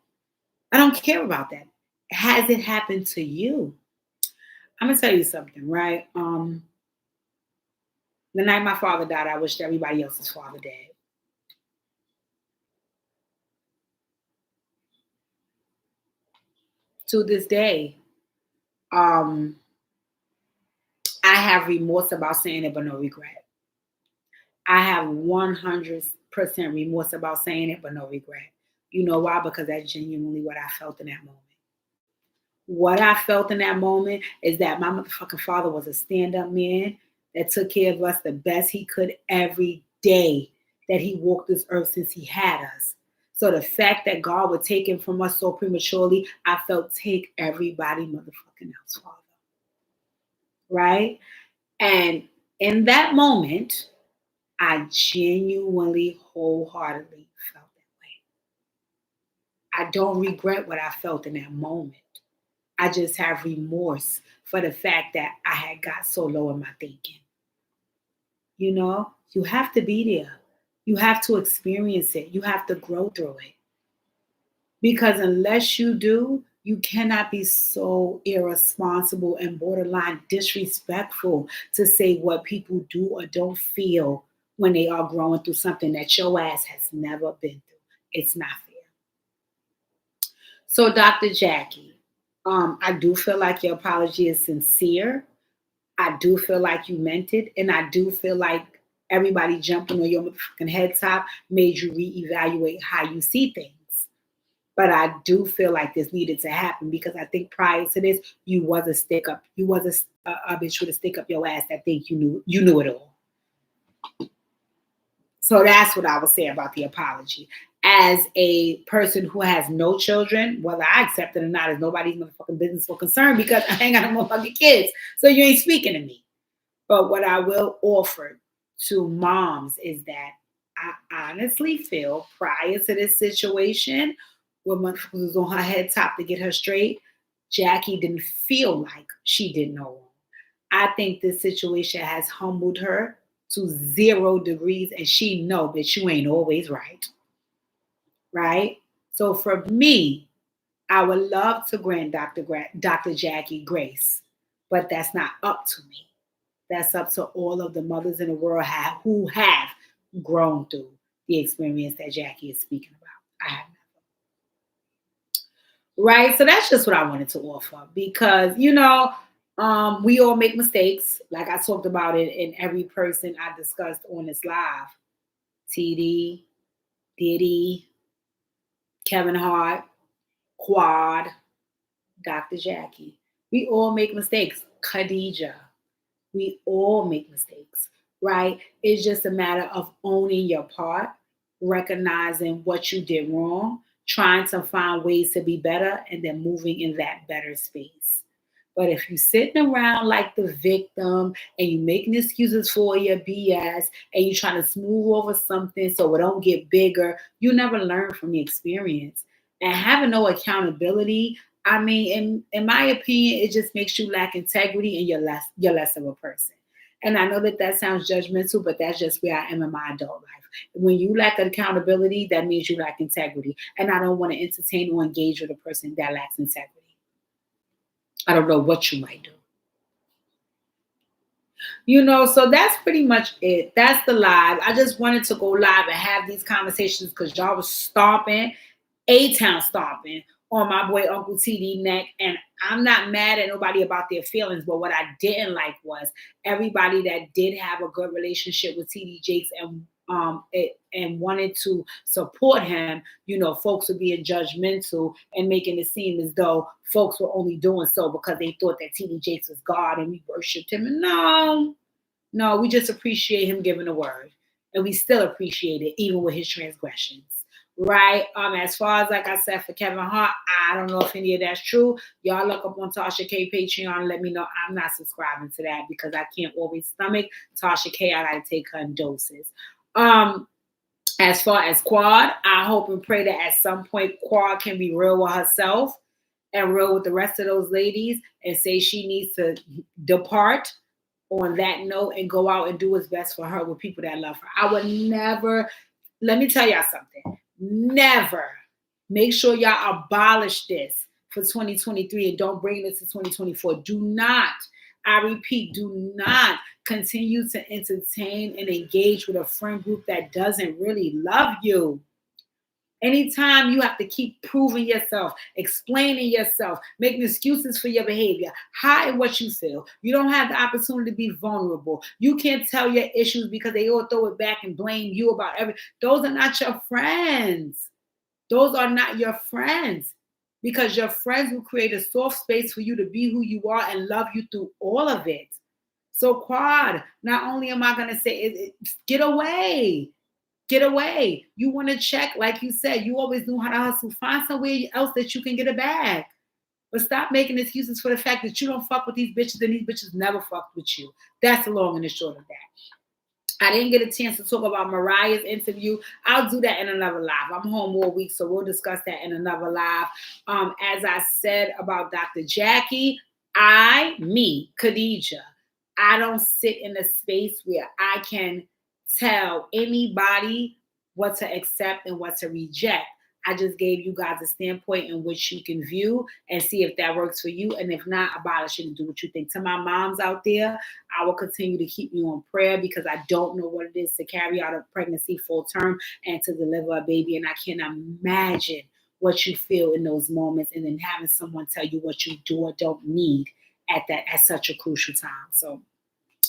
I don't care about that. Has it happened to you? I'm gonna tell you something, right? The night my father died, I wished everybody else's father dead. To this day, um, I have remorse about saying it, but no regret. I have 100% remorse about saying it, but no regret. You know why? Because that's genuinely what I felt in that moment. What I felt in that moment is that my motherfucking father was a stand up man that took care of us the best he could every day that he walked this earth since he had us. So the fact that God would take him from us so prematurely, I felt take everybody motherfucking else, father. Right? And in that moment, I genuinely, wholeheartedly felt that way. I don't regret what I felt in that moment. I just have remorse for the fact that I had got so low in my thinking. You know, you have to be there. You have to experience it. You have to grow through it. Because unless you do, you cannot be so irresponsible and borderline disrespectful to say what people do or don't feel when they are growing through something that your ass has never been through. It's not fair. So, Dr. Jackie, I do feel like your apology is sincere. I do feel like you meant it, and I do feel like everybody jumping on your motherfucking head top made you reevaluate how you see things. But I do feel like this needed to happen because I think prior to this, you was a stick up. You was a bitch with a stick up your ass that think you knew it all. So that's what I would say about the apology. As a person who has no children, whether I accept it or not is nobody's motherfucking business or concern because I ain't got no motherfucking kids. So you ain't speaking to me. But what I will offer to moms is that I honestly feel prior to this situation, when motherfuckers was on her head top to get her straight, Jackie didn't feel like she did no wrong. I think this situation has humbled her to 0 degrees, and she know that you ain't always right. Right? So for me, I would love to grant Dr. Jackie grace, but that's not up to me. That's up to all of the mothers in the world who have grown through the experience that Jackie is speaking about. I have not. Right? So that's just what I wanted to offer because, we all make mistakes. Like I talked about it in every person I discussed on this live. TD, Diddy, Kevin Hart, Quad, Dr. Jackie. We all make mistakes. Khadija. We all make mistakes, right? It's just a matter of owning your part, recognizing what you did wrong, trying to find ways to be better, and then moving in that better space. But if you're sitting around like the victim and you're making excuses for your BS and you're trying to smooth over something so it don't get bigger, you never learn from the experience. And having no accountability, I mean, in my opinion, it just makes you lack integrity and you're less of a person. And I know that that sounds judgmental, but that's just where I am in my adult life. When you lack accountability, that means you lack integrity. And I don't want to entertain or engage with a person that lacks integrity. I don't know what you might do. So that's pretty much it. That's the live. I just wanted to go live and have these conversations because y'all was stomping A-Town stomping on my boy Uncle TD neck. And I'm not mad at nobody about their feelings, but what I didn't like was everybody that did have a good relationship with TD Jakes and wanted to support him, folks were being judgmental and making it seem as though folks were only doing so because they thought that TD Jakes was God and we worshiped him. And no, we just appreciate him giving the word. And we still appreciate it, even with his transgressions. Right. As far as, like I said, for Kevin Hart, I don't know if any of that's true. Y'all look up on Tasha K Patreon and let me know. I'm not subscribing to that because I can't always stomach Tasha K. I gotta take her in doses. As far as Quad, I hope and pray that at some point Quad can be real with herself and real with the rest of those ladies and say she needs to depart on that note and go out and do what's best for her with people that love her. I would never, let me tell y'all something. Never. Make sure y'all abolish this for 2023 and don't bring this to 2024. Do not, I repeat, do not continue to entertain and engage with a friend group that doesn't really love you. Anytime you have to keep proving yourself, explaining yourself, making excuses for your behavior, hiding what you feel. You don't have the opportunity to be vulnerable. You can't tell your issues because they all throw it back and blame you about everything. Those are not your friends. Those are not your friends because your friends will create a soft space for you to be who you are and love you through all of it. So Quad, not only am I going to say, get away. Get away. You want to check, like you said, you always knew how to hustle. Find somewhere else that you can get a bag. But stop making excuses for the fact that you don't fuck with these bitches and these bitches never fucked with you. That's the long and the short of that. I didn't get a chance to talk about Mariah's interview. I'll do that in another live. I'm home all week, so we'll discuss that in another live. As I said about Dr. Jackie, Khadija, I don't sit in a space where I can tell anybody what to accept and what to reject. I just gave you guys a standpoint in which you can view and see if that works for you. And if not, abolish it and do what you think. To my moms out there, I will continue to keep you on prayer because I don't know what it is to carry out a pregnancy full term and to deliver a baby. And I can't imagine what you feel in those moments and then having someone tell you what you do or don't need at such a crucial time. So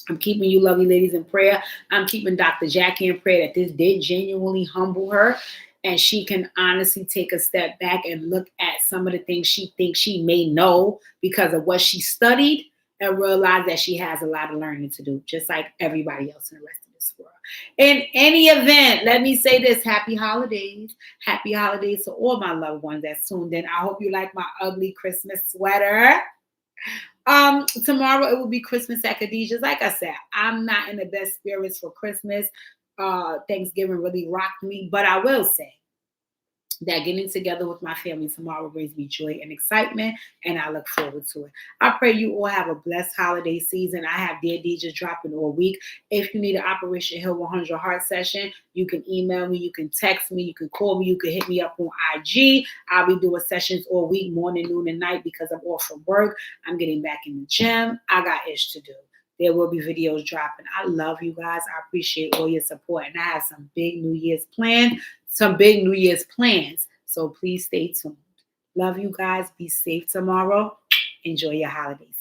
I'm keeping you lovely ladies in prayer. I'm keeping Dr. Jackie in prayer that this did genuinely humble her and she can honestly take a step back and look at some of the things she thinks she may know because of what she studied and realize that she has a lot of learning to do, just like everybody else in the rest of this world. In any event, let me say this, happy holidays. Happy holidays to all my loved ones that tuned in. I hope you like my ugly Christmas sweater. Tomorrow it will be Christmas at Khadijah's. Like I said, I'm not in the best spirits for Christmas. Thanksgiving really rocked me, but I will say that getting together with my family tomorrow brings me joy and excitement, and I look forward to it. I pray you all have a blessed holiday season. I have Dear DJs dropping all week. If you need an Operation Hill 100 Heart session, you can email me, you can text me, you can call me, you can hit me up on IG. I'll be doing sessions all week, morning, noon, and night because I'm off from work. I'm getting back in the gym. I got ish to do. There will be videos dropping. I love you guys. I appreciate all your support, and I have some big New Year's plans. So please stay tuned. Love you guys. Be safe tomorrow. Enjoy your holidays.